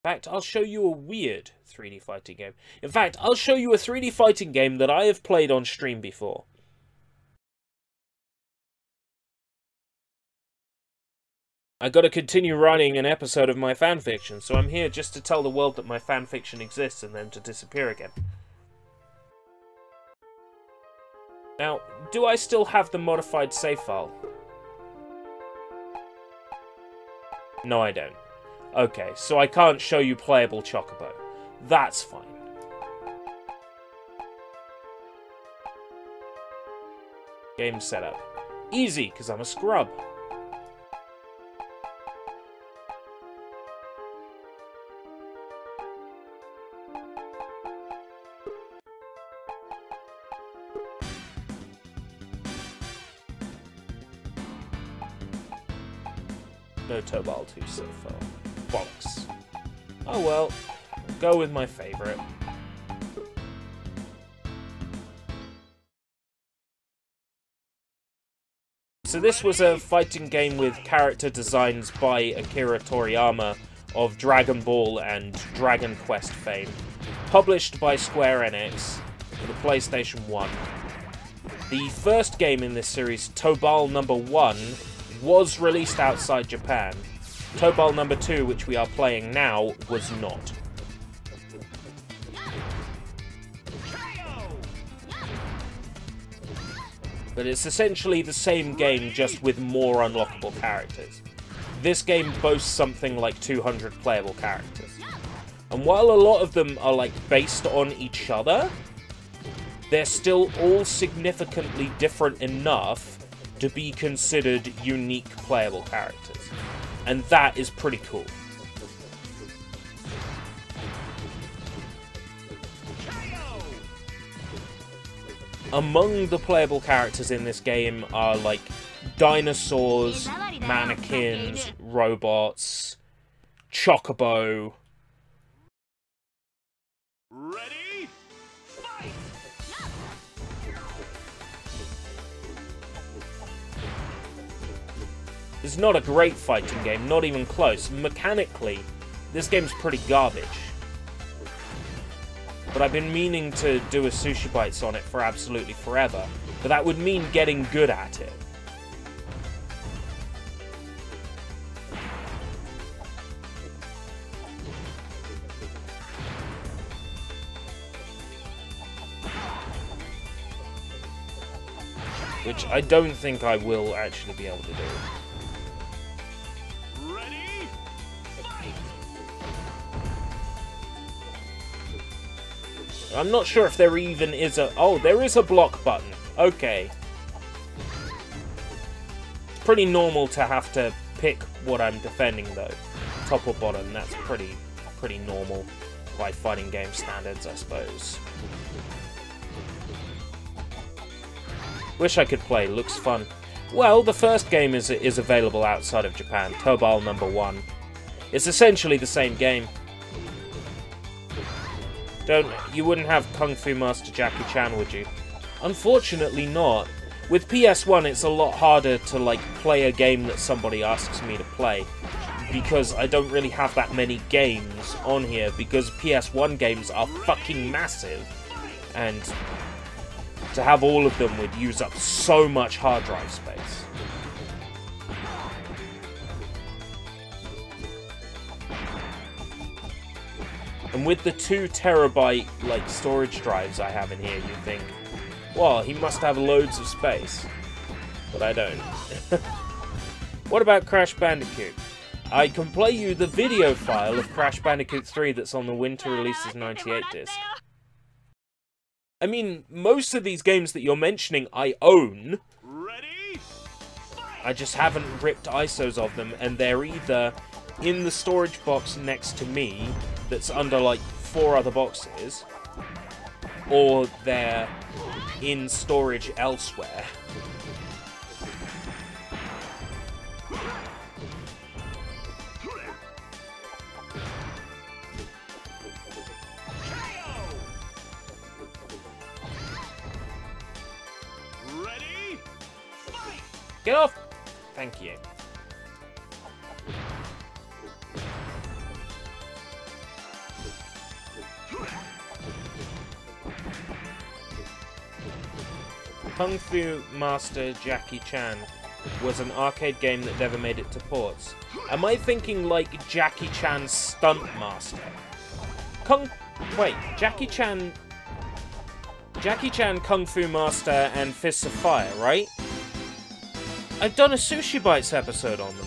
In fact, I'll show you a weird 3D fighting game. In fact, I'll show you a 3D fighting game that I have played on stream before. I gotta continue writing an episode of my fanfiction, so I'm here just to tell the world that my fanfiction exists and then to disappear again. Now, do I still have the modified save file? No, I don't. Okay, so I can't show you playable Chocobo. That's fine. Game setup. Easy, because I'm a scrub. No Tobal 2 so far. Bollocks. Oh well, go with my favourite. So this was a fighting game with character designs by Akira Toriyama of Dragon Ball and Dragon Quest fame, published by Square Enix for the PlayStation 1. The first game in this series, Tobal number 1, was released outside Japan. Tobal number 2, which we are playing now, was not. But it's essentially the same game, just with more unlockable characters. This game boasts something like 200 playable characters. And while a lot of them are like based on each other, they're still all significantly different enough to be considered unique playable characters. And that is pretty cool. Among the playable characters in this game are like dinosaurs, mannequins, robots, Chocobo. Ready? Fight! It's not a great fighting game, not even close. Mechanically, this game's pretty garbage. But I've been meaning to do a Sushi Bites on it for absolutely forever. But that would mean getting good at it. Which I don't think I will actually be able to do. Ready? Fight! I'm not sure if there even is a... Oh, there is a block button. Okay. It's pretty normal to have to pick what I'm defending, though. Top or bottom, that's pretty normal by fighting game standards, I suppose. Wish I could play, looks fun. Well, the first game is available outside of Japan, Tobal number 1. It's essentially the same game. You wouldn't have Kung Fu Master Jackie Chan, would you? Unfortunately not. With PS1, it's a lot harder to, like, play a game that somebody asks me to play. Because I don't really have that many games on here, because PS1 games are fucking massive. And to have all of them would use up so much hard drive space. And with the 2 terabyte like storage drives I have in here, you think, well, he must have loads of space. But I don't. What about Crash Bandicoot? I can play you the video file of Crash Bandicoot 3 that's on the Winter Releases 98 disc. I mean, most of these games that you're mentioning I own. Ready? I just haven't ripped ISOs of them, and they're either in the storage box next to me, that's under like 4 other boxes, or they're in storage elsewhere. Ready? Fight! Get off! Thank you. Kung Fu Master Jackie Chan was an arcade game that never made it to ports. Am I thinking like Jackie Chan's Stunt Master? Wait, Jackie Chan, Kung Fu Master, and Fists of Fire, right? I've done a Sushi Bites episode on them.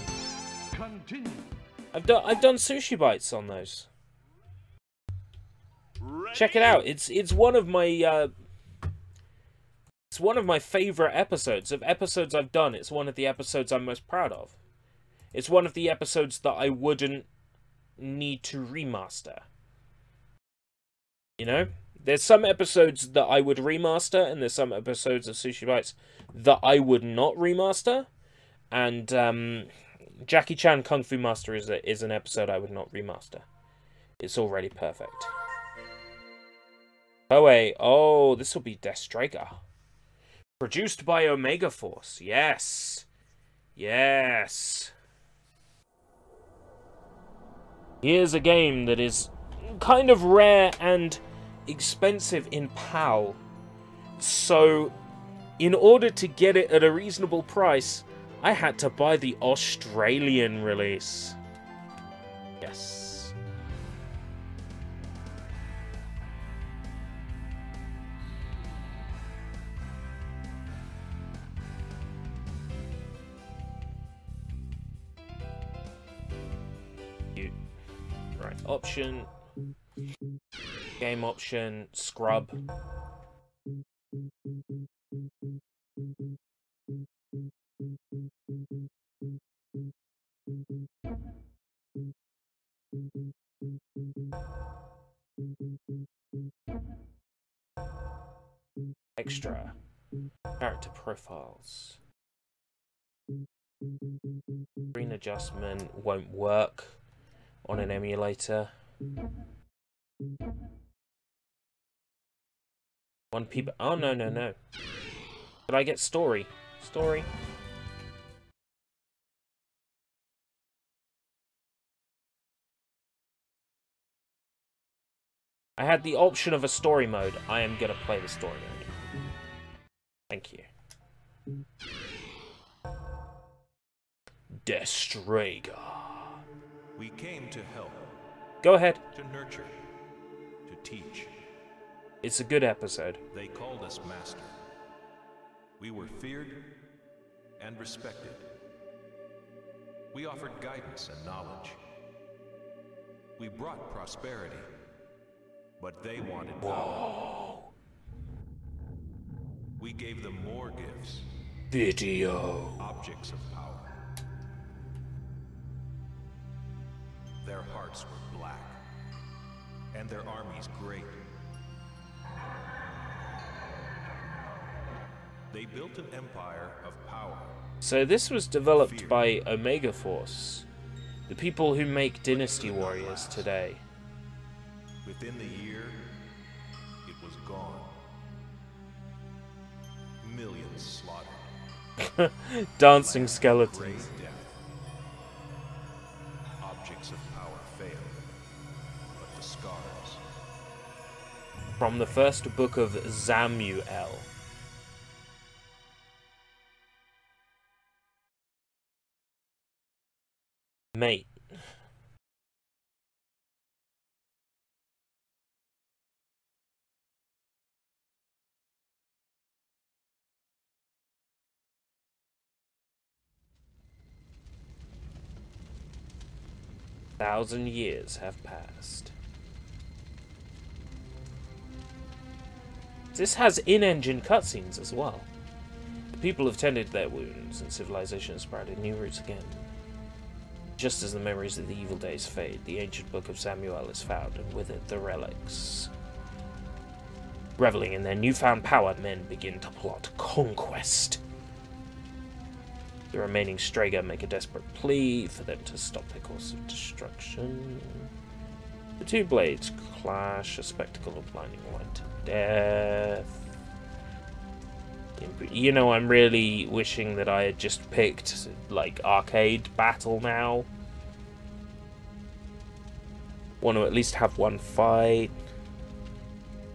Continue. I've done Sushi Bites on those. Check it out. It's one of my it's one of my favorite episodes. Of episodes I've done, it's one of the episodes I'm most proud of. It's one of the episodes that I wouldn't need to remaster. You know? There's some episodes that I would remaster, and there's some episodes of Sushi Bites that I would not remaster. And, Jackie Chan Kung Fu Master is an episode I would not remaster. It's already perfect. Oh wait, oh, this will be Destrager. Produced by Omega Force, yes. Yes. Here's a game that is kind of rare and expensive in PAL. So, in order to get it at a reasonable price, I had to buy the Australian release. Yes. Right, option. Game option, scrub. Extra. Character profiles. Screen adjustment won't work on an emulator. One people. Oh, no, no, no. Did I get story? Story? I had the option of a story mode. I am gonna play the story mode. Thank you. Destrager. We came to help. Go ahead. To nurture. To teach. It's a good episode. They called us master. We were feared and respected. We offered guidance and knowledge. We brought prosperity. But they wanted power. We gave them more gifts. Video. Objects of power. Their hearts were black, and their armies great. They built an empire of power. So this was developed by Omega Force, the people who make Dynasty Warriors today. Within the year, it was gone. Millions slaughtered. Dancing skeletons. Objects of power failed, but the scars. From the first book of Samuel. Mate. Thousand years have passed. This has in-engine cutscenes as well. The people have tended their wounds, and civilization has sprouted new roots again. Just as the memories of the evil days fade, the ancient book of Samuel is found, and with it the relics. Reveling in their newfound power, men begin to plot conquest. The remaining Strager make a desperate plea for them to stop their course of destruction. The two blades clash, a spectacle of blinding light to death. You know, I'm really wishing that I had just picked, like, arcade battle now. Want to at least have one fight.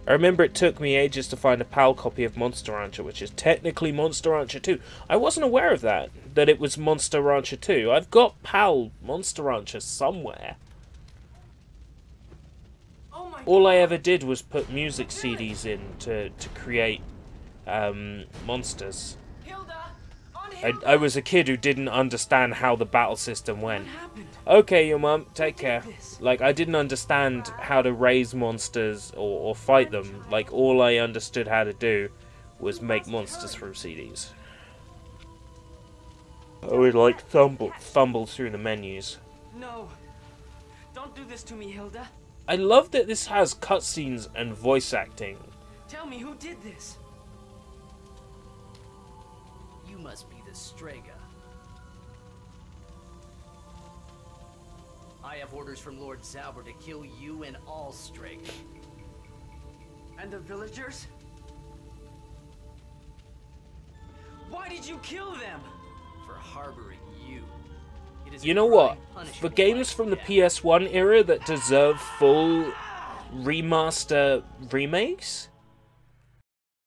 I remember it took me ages to find a PAL copy of Monster Rancher, which is technically Monster Rancher 2. I wasn't aware of that it was Monster Rancher 2. I've got PAL Monster Rancher somewhere. All I ever did was put music CDs in to create monsters. I was a kid who didn't understand how the battle system went. Okay, your mum, take care. Like, I didn't understand how to raise monsters or fight them. Like, all I understood how to do was make monsters from CDs. I would, like, fumble through the menus. No, don't do this to me, Hilda. I love that this has cutscenes and voice acting. Tell me who did this. You must be the Strager. I have orders from Lord Zauber to kill you and all Strega. And the villagers? Why did you kill them? For harboring you. It is You know what? For games from the PS1 era that deserve full remaster remakes,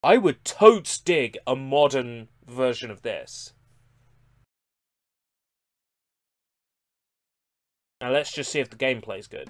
I would totes dig a modern version of this. Now let's just see if the gameplay's good.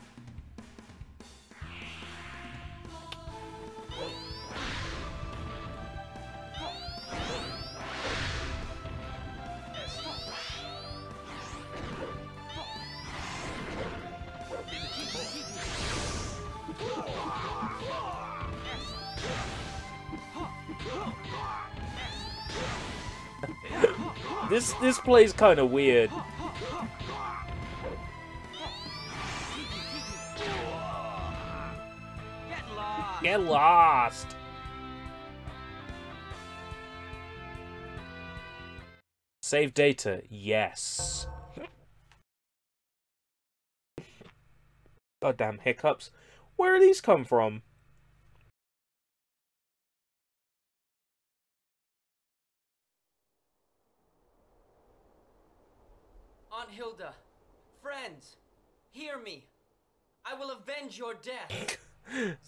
This plays kind of weird. Get lost. Save data, yes. Goddamn hiccups. Where do these come from? Aunt Hilda, friends, hear me. I will avenge your death.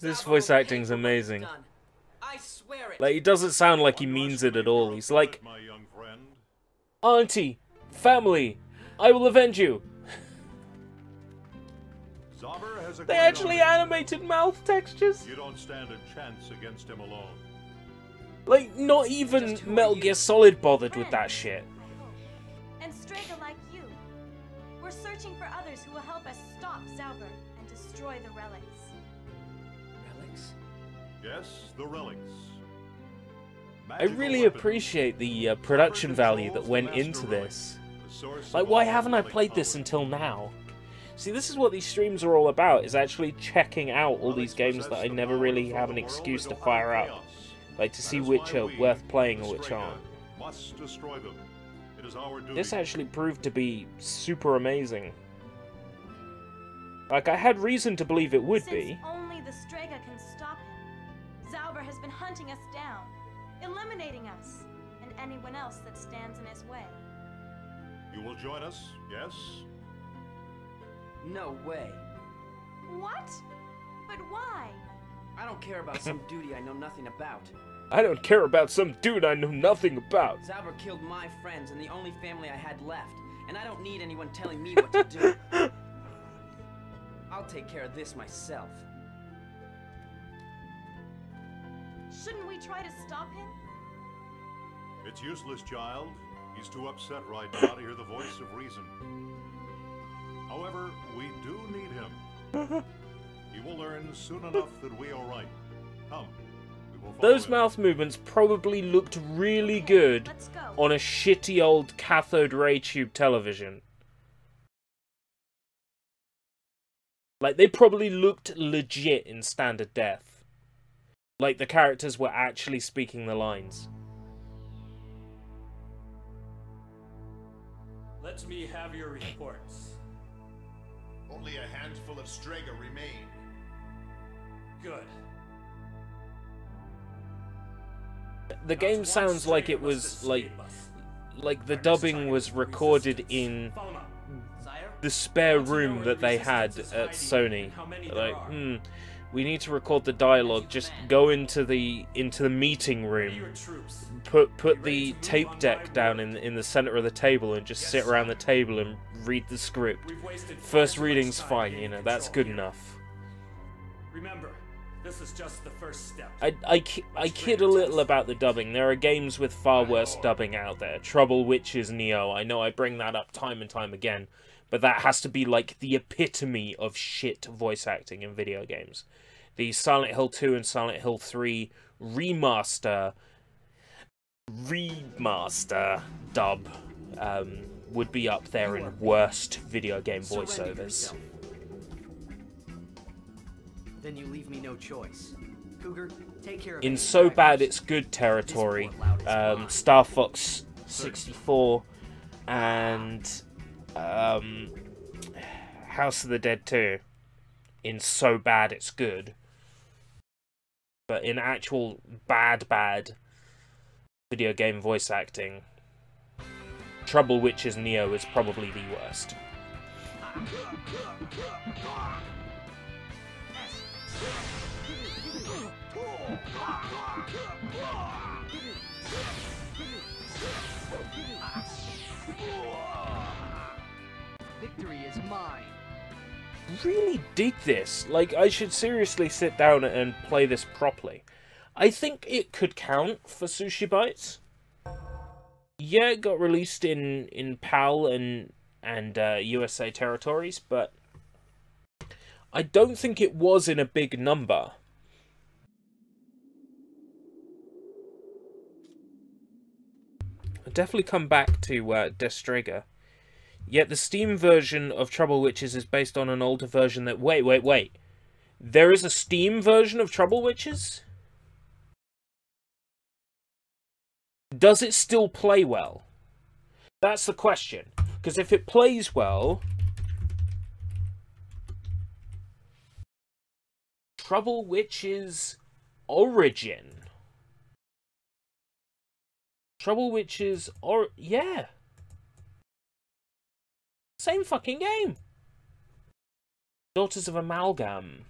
This voice acting's amazing. I swear it. Like, he doesn't sound like he means it at all. He's like, Auntie, family, I will avenge you. They actually animated mouth textures. You don't stand a chance against him alone. Like, not even Metal Gear Solid bothered with that shit. And Strega like you. We're searching for others who will help us stop Zauber and destroy the relics. Relics? Yes, the relics. I really appreciate the production value that went into this. Like, why haven't I played this until now? See, this is what these streams are all about, is actually checking out all these games that I never really have an excuse to fire up. Like, to see which are worth playing or which aren't. This actually proved to be super amazing. Like, I had reason to believe it would be. Only the Strega can stop him. Zauber has been hunting us down, eliminating us, and anyone else that stands in his way. You will join us, yes? No way. What? But why? I don't care about some duty I know nothing about. I don't care about some dude I know nothing about. Zauber killed my friends and the only family I had left, and I don't need anyone telling me what to do. I'll take care of this myself. Shouldn't we try to stop him? It's useless, child. He's too upset right now to hear the voice of reason. However, we do need him. He will learn soon enough that we are right. Come. Those mouth movements probably looked really good on a shitty old cathode ray tube television. Like, they probably looked legit in standard def. Like, the characters were actually speaking the lines. Let me have your reports. Only a handful of Strega remain. Good. The game sounds like it was, like the dubbing was recorded in the spare room that they had at Sony. Like, we need to record the dialogue, just go into the meeting room, put the tape deck down in the center of the table and just sit around the table and read the script. First reading's fine, you know, that's good enough. Remember, this is just the first step. I kid a little about the dubbing. There are games with far worse dubbing out there. Trouble Witches Neo, I know I bring that up time and time again, but that has to be like the epitome of shit voice acting in video games. The Silent Hill 2 and Silent Hill 3 remaster dub would be up there in worst video game voiceovers. Then you leave me no choice. Cougar, take care of In so bad it's good territory, Star Fox 64 and House of the Dead 2 in so bad it's good. But in actual bad video game voice acting, Trouble Witches Neo is probably the worst. Victory is mine. Really dig this. Like, I should seriously sit down and play this properly. I think it could count for Sushi Bites. Yeah, it got released in PAL and USA territories, but I don't think it was in a big number. I'll definitely come back to Destrega. Yet the Steam version of Trouble Witches is based on an older version that... Wait. There is a Steam version of Trouble Witches? Does it still play well? That's the question. Because if it plays well... Trouble Witches Origin. Trouble Witches yeah. Same fucking game. Daughters of Amalgam.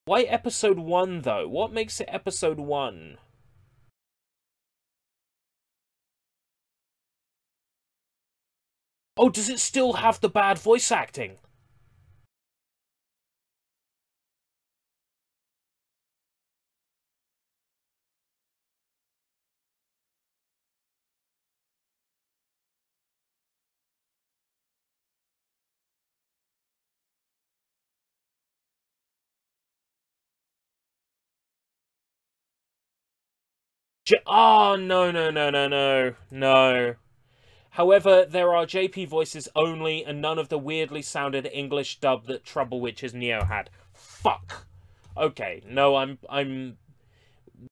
Why episode 1 though? What makes it episode 1? Oh, does it still have the bad voice acting? Oh, no. However, there are JP voices only, and none of the weirdly sounded English dub that Trouble Witches Neo had. Fuck. Okay, no, I'm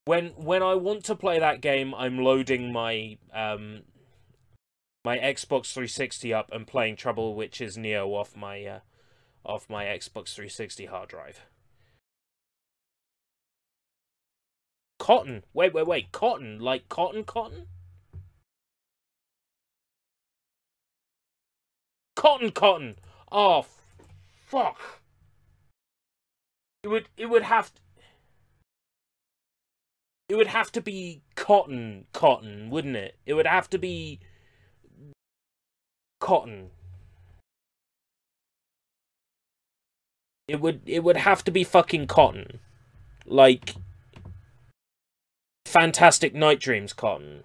when I want to play that game, I'm loading my my Xbox 360 up and playing Trouble Witches Neo off my Xbox 360 hard drive. Cotton. Wait. Cotton. Like cotton? Cotton. Oh, fuck. It would have to be cotton, wouldn't it? It would have to be cotton. It would have to be fucking cotton. Like Fantastic Night Dreams cotton.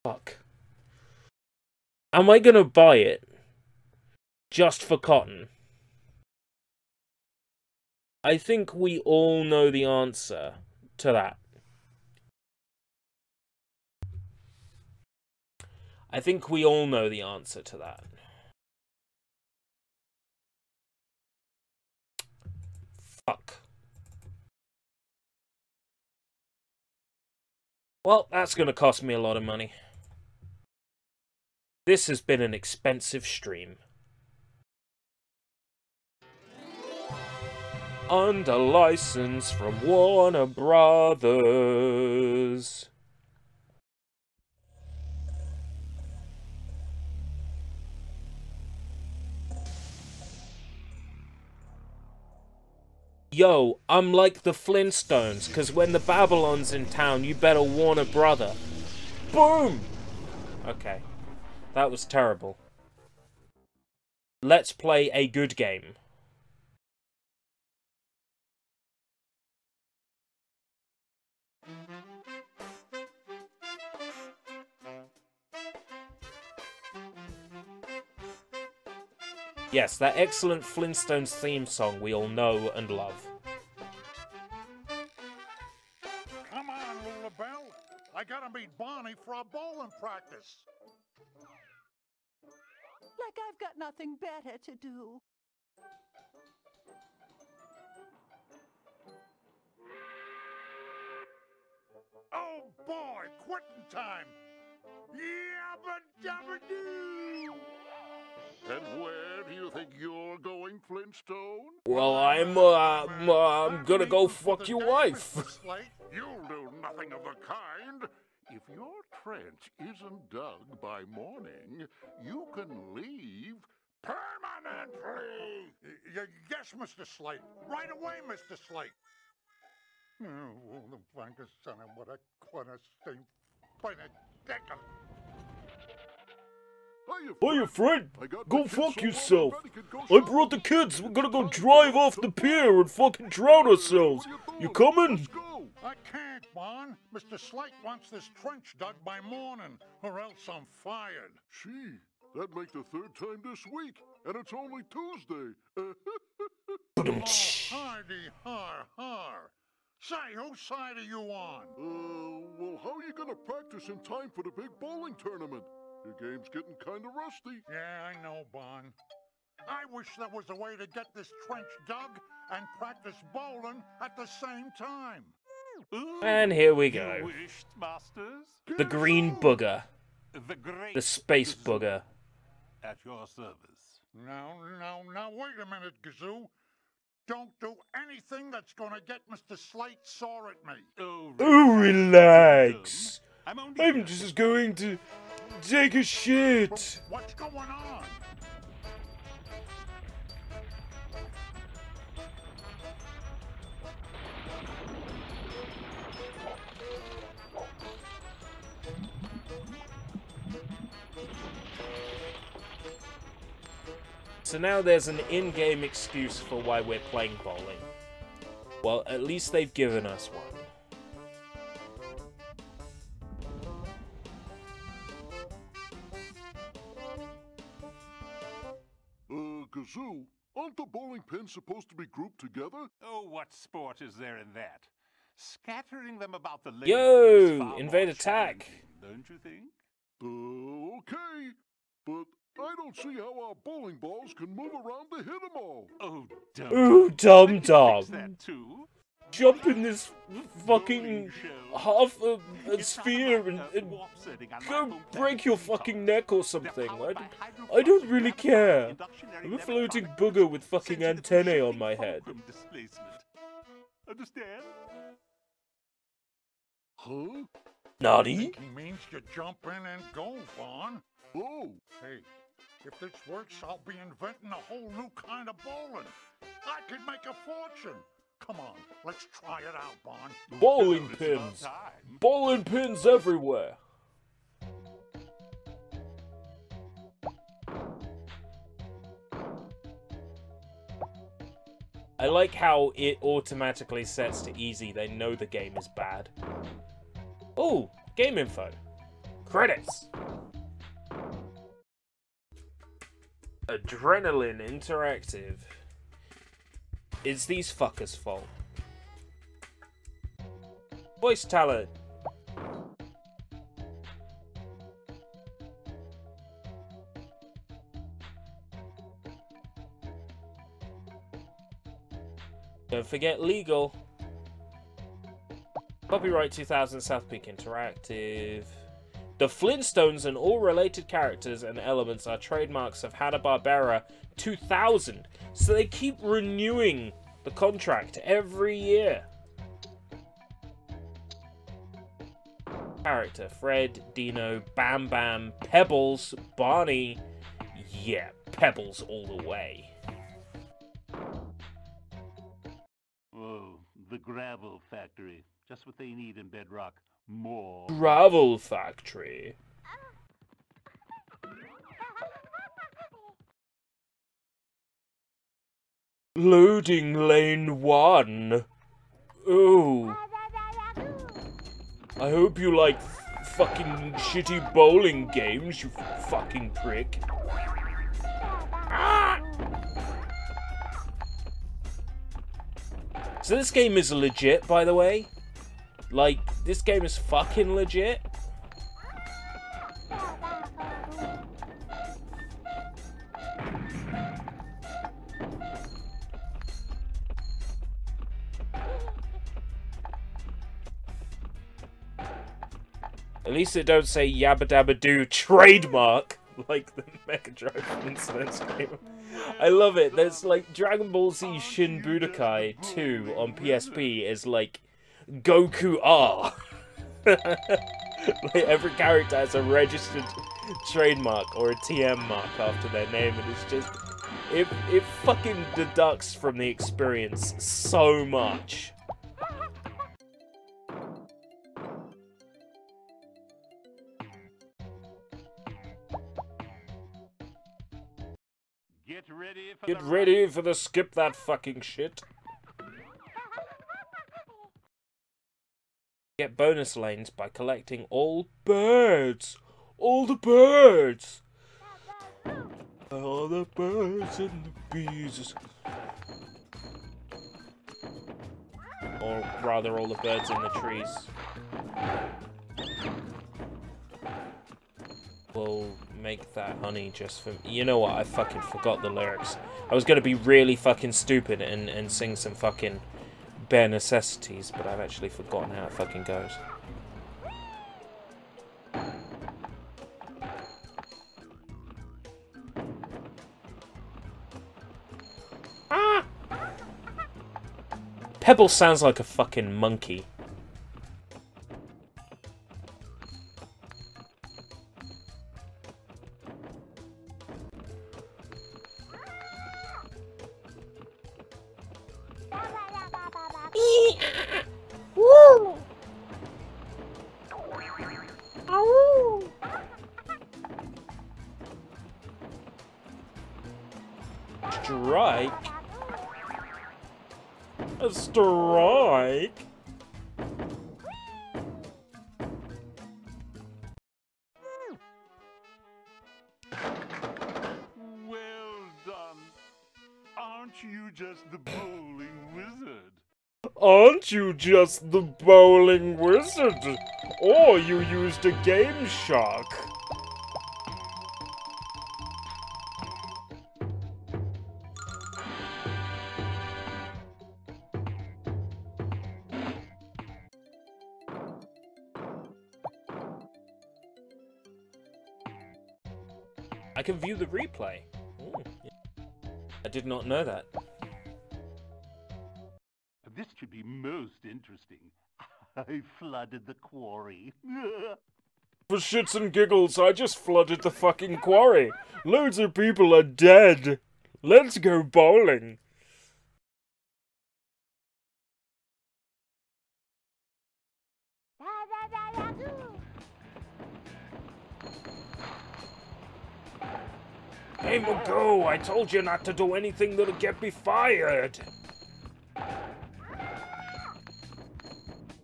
Fuck. Am I gonna buy it just for cotton? I think we all know the answer to that. I think we all know the answer to that. Fuck. Well, that's gonna cost me a lot of money. This has been an expensive stream. Under license from Warner Brothers. Yo, I'm like the Flintstones, because when the Babylon's in town, you better warn a brother. Boom! Okay. That was terrible. Let's play a good game. Yes, that excellent Flintstones theme song we all know and love. Come on, Lulabelle. I gotta meet Bonnie for a bowling practice. Like I've got nothing better to do. Oh boy, quitting time. Yabba dabba doo! think you're going, Flintstone? Well, I'm gonna go fuck your wife. You'll do nothing of the kind. If your trench isn't dug by morning, you can leave permanently. Yes, Mr. Slate. Right away, Mr. Slate. Oh, the blankest son of what a cornerstone. Hiya, friend. Go fuck yourself. I brought the kids. We're gonna go drive off the pier and fucking drown ourselves. You coming? I can't, Bon. Mr. Slate wants this trench dug by morning, or else I'm fired. Gee, that'd make the third time this week, and it's only Tuesday. Oh, hardy har har. Say, whose side are you on? Well, how are you gonna practice in time for the big bowling tournament? Your game's getting kinda rusty. Yeah, I know, Bon. I wish there was a way to get this trench dug and practice bowling at the same time. And here we go. You wished, masters? The green booger. The great The space booger. At your service. Now, wait a minute, Gazoo. Don't do anything that's gonna get Mr. Slate sore at me. Oh, relax. I'm just going to take a shit. What's going on? So now there's an in-game excuse for why we're playing bowling. Well, at least they've given us one. Gazoo, aren't the bowling pins supposed to be grouped together? Oh, what sport is there in that? Scattering them about the lake. Yo, invade attack. Don't you think? Okay, but I don't see how our bowling balls can move around to hit them all. Oh, Ooh, dum-dum. That too? Jump in this fucking half a sphere and go break your fucking neck or something. I don't really care. I'm a floating booger with fucking antennae on my head. Understand? Huh? Naughty? He means you jump in and go, Vaughn. Oh. Hey, if this works, I'll be inventing a whole new kind of bowling. I could make a fortune. Come on, let's try it out, Bon. Bowling pins! Bowling pins everywhere! I like how it automatically sets to easy. They know the game is bad. Oh, game info. Credits. Adrenaline Interactive. It's these fuckers' fault. Voice talent. Don't forget legal. Copyright 2000 South Peak Interactive. The Flintstones and all related characters and elements are trademarks of Hanna-Barbera 2000, so they keep renewing the contract every year. Character: Fred, Dino, Bam Bam, Pebbles, Barney. Yeah, Pebbles all the way. Oh, the gravel factory. Just what they need in Bedrock. More. Gravel factory. Loading lane 1. Ooh. I hope you like fucking shitty bowling games, you fucking prick. Ah! So this game is legit, by the way. Like, this game is fucking legit. At least it don't say yabba dabba doo trademark. like the Mega Drive Incidents game. I love it. There's like Dragon Ball Z Shin Budokai 2 on PSP is like Goku R. Like every character has a registered trademark or a TM mark after their name, and it's just it fucking deducts from the experience so much. Get ready for the skip that fucking shit. Get bonus lanes by collecting all birds. All the birds. All the birds and the bees. Or rather, all the birds in the trees. We'll make that honey just for... You know what? I fucking forgot the lyrics. I was gonna be really fucking stupid and sing some fucking bare necessities, but I've actually forgotten how it fucking goes. Ah! Pebble sounds like a fucking monkey. Strike? A strike? Well done. Aren't you just the bowling wizard? Aren't you just the bowling wizard? Or you used a Game Shark? I can view the replay. Ooh. I did not know that. This should be most interesting. I flooded the quarry. For shits and giggles, I just flooded the fucking quarry. Loads of people are dead. Let's go bowling. Hey, Magoo, I told you not to do anything that'll get me fired.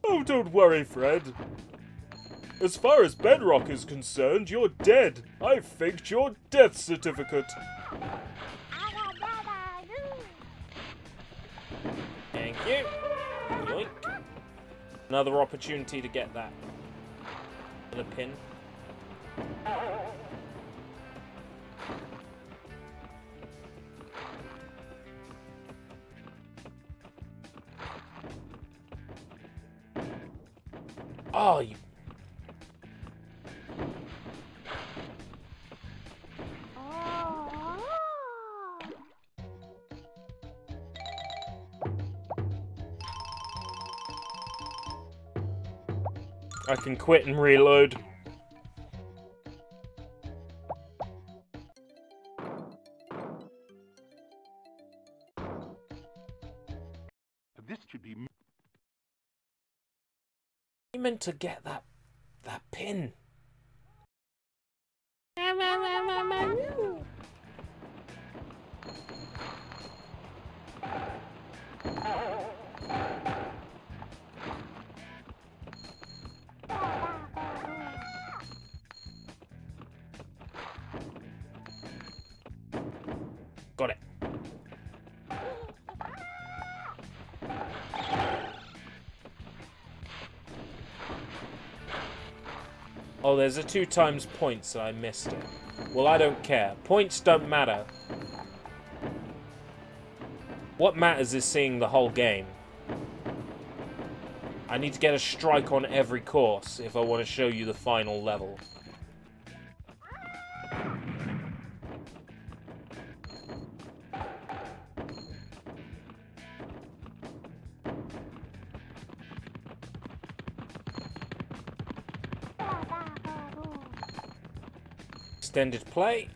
Oh, don't worry, Fred. As far as Bedrock is concerned, you're dead. I faked your death certificate. Thank you. Yoink. Another opportunity to get that. The pin. Oh, you... I can quit and reload. This should be... You meant to get that pin. Got it. Oh, there's a 2 times points, so I missed it. Well, I don't care. Points don't matter. What matters is seeing the whole game. I need to get a strike on every course if I want to show you the final level. extended play.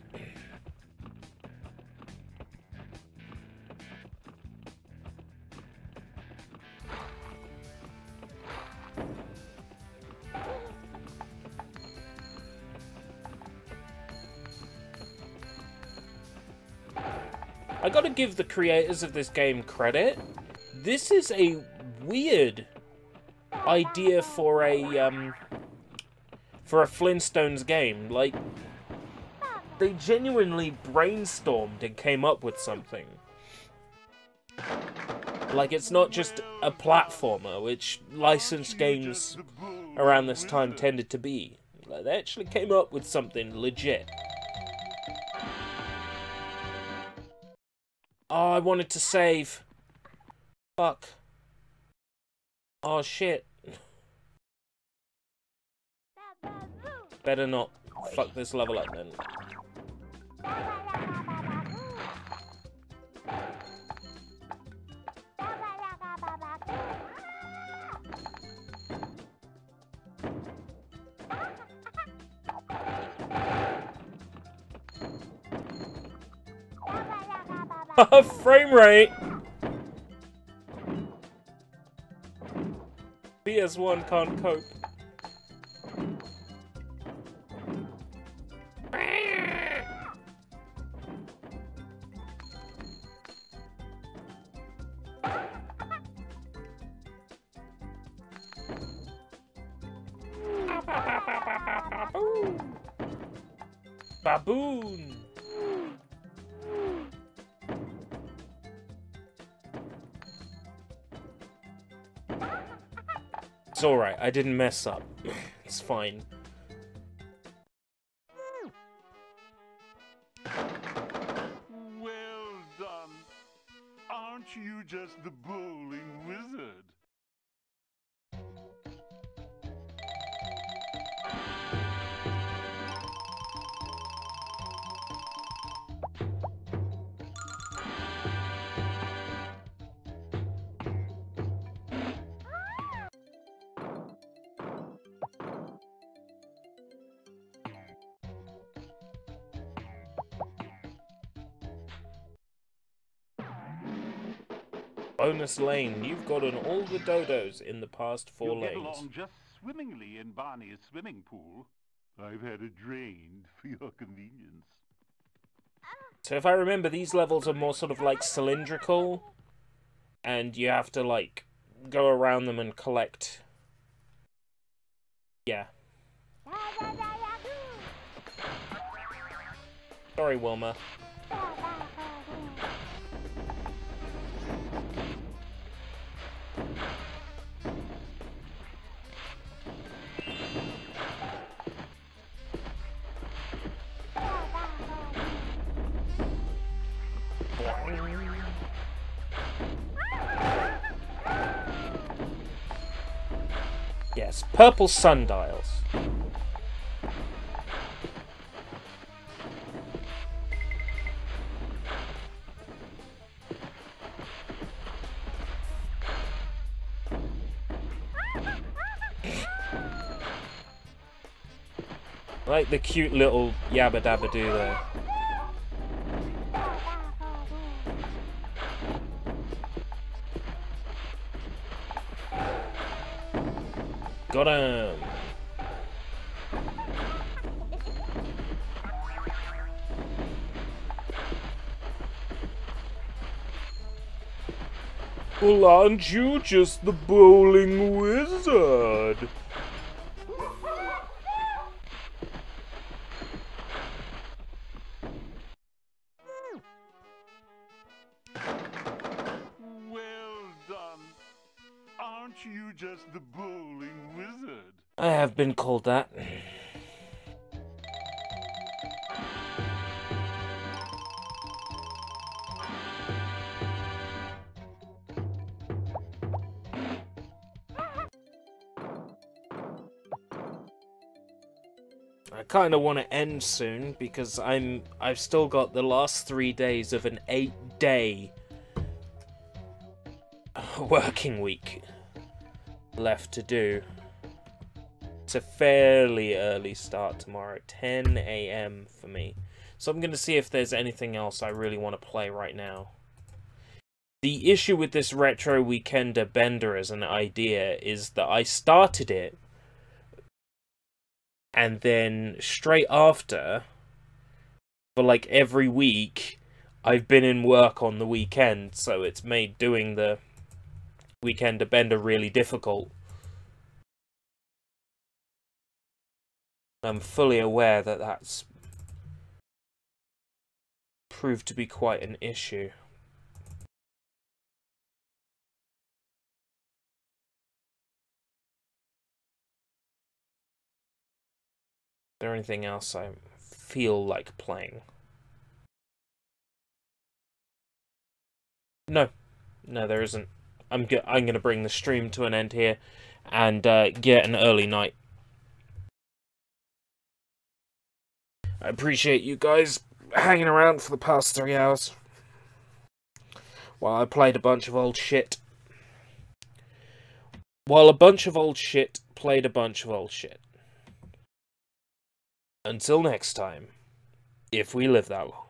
I gotta give the creators of this game credit. This is a weird idea for a Flintstones game. Like, they genuinely brainstormed and came up with something. Like, it's not just a platformer, which licensed games around this time tended to be. Like, they actually came up with something legit. Oh, I wanted to save. Fuck. Oh, shit. Better not fuck this level up, then. Frame rate! PS1 can't cope. Baboon! It's alright, I didn't mess up. It's fine. Well done. Aren't you just the bowling wizard? Bonus lane. You've gotten all the dodos in the past 4 You'll lanes. get along just swimmingly in Barney's swimming pool. I've had it drained for your convenience. So if I remember, these levels are more sort of like cylindrical, and you have to like go around them and collect. Yeah. Sorry, Wilma. Yes, purple sundials. I like the cute little yabba dabba doo there. Got him! Well, aren't you just the bowling wizard? Well done. Aren't you just the bowling wizard? I have been called that. I kind of want to end soon because I've still got the last 3 days of an 8-day working week left to do. it's a fairly early start tomorrow, 10 AM for me. So I'm going to see if there's anything else I really want to play right now. The issue with this Retro Weekender Bender as an idea is that I started it, and then straight after, for like every week, I've been in work on the weekend, so it's made doing the Weekender Bender really difficult. I'm fully aware that that's proved to be quite an issue. Is there anything else I feel like playing? No, there isn't. I'm gonna bring the stream to an end here, and get an early night. I appreciate you guys hanging around for the past 3 hours while I played a bunch of old shit. While a bunch of old shit played a bunch of old shit. Until next time, if we live that long.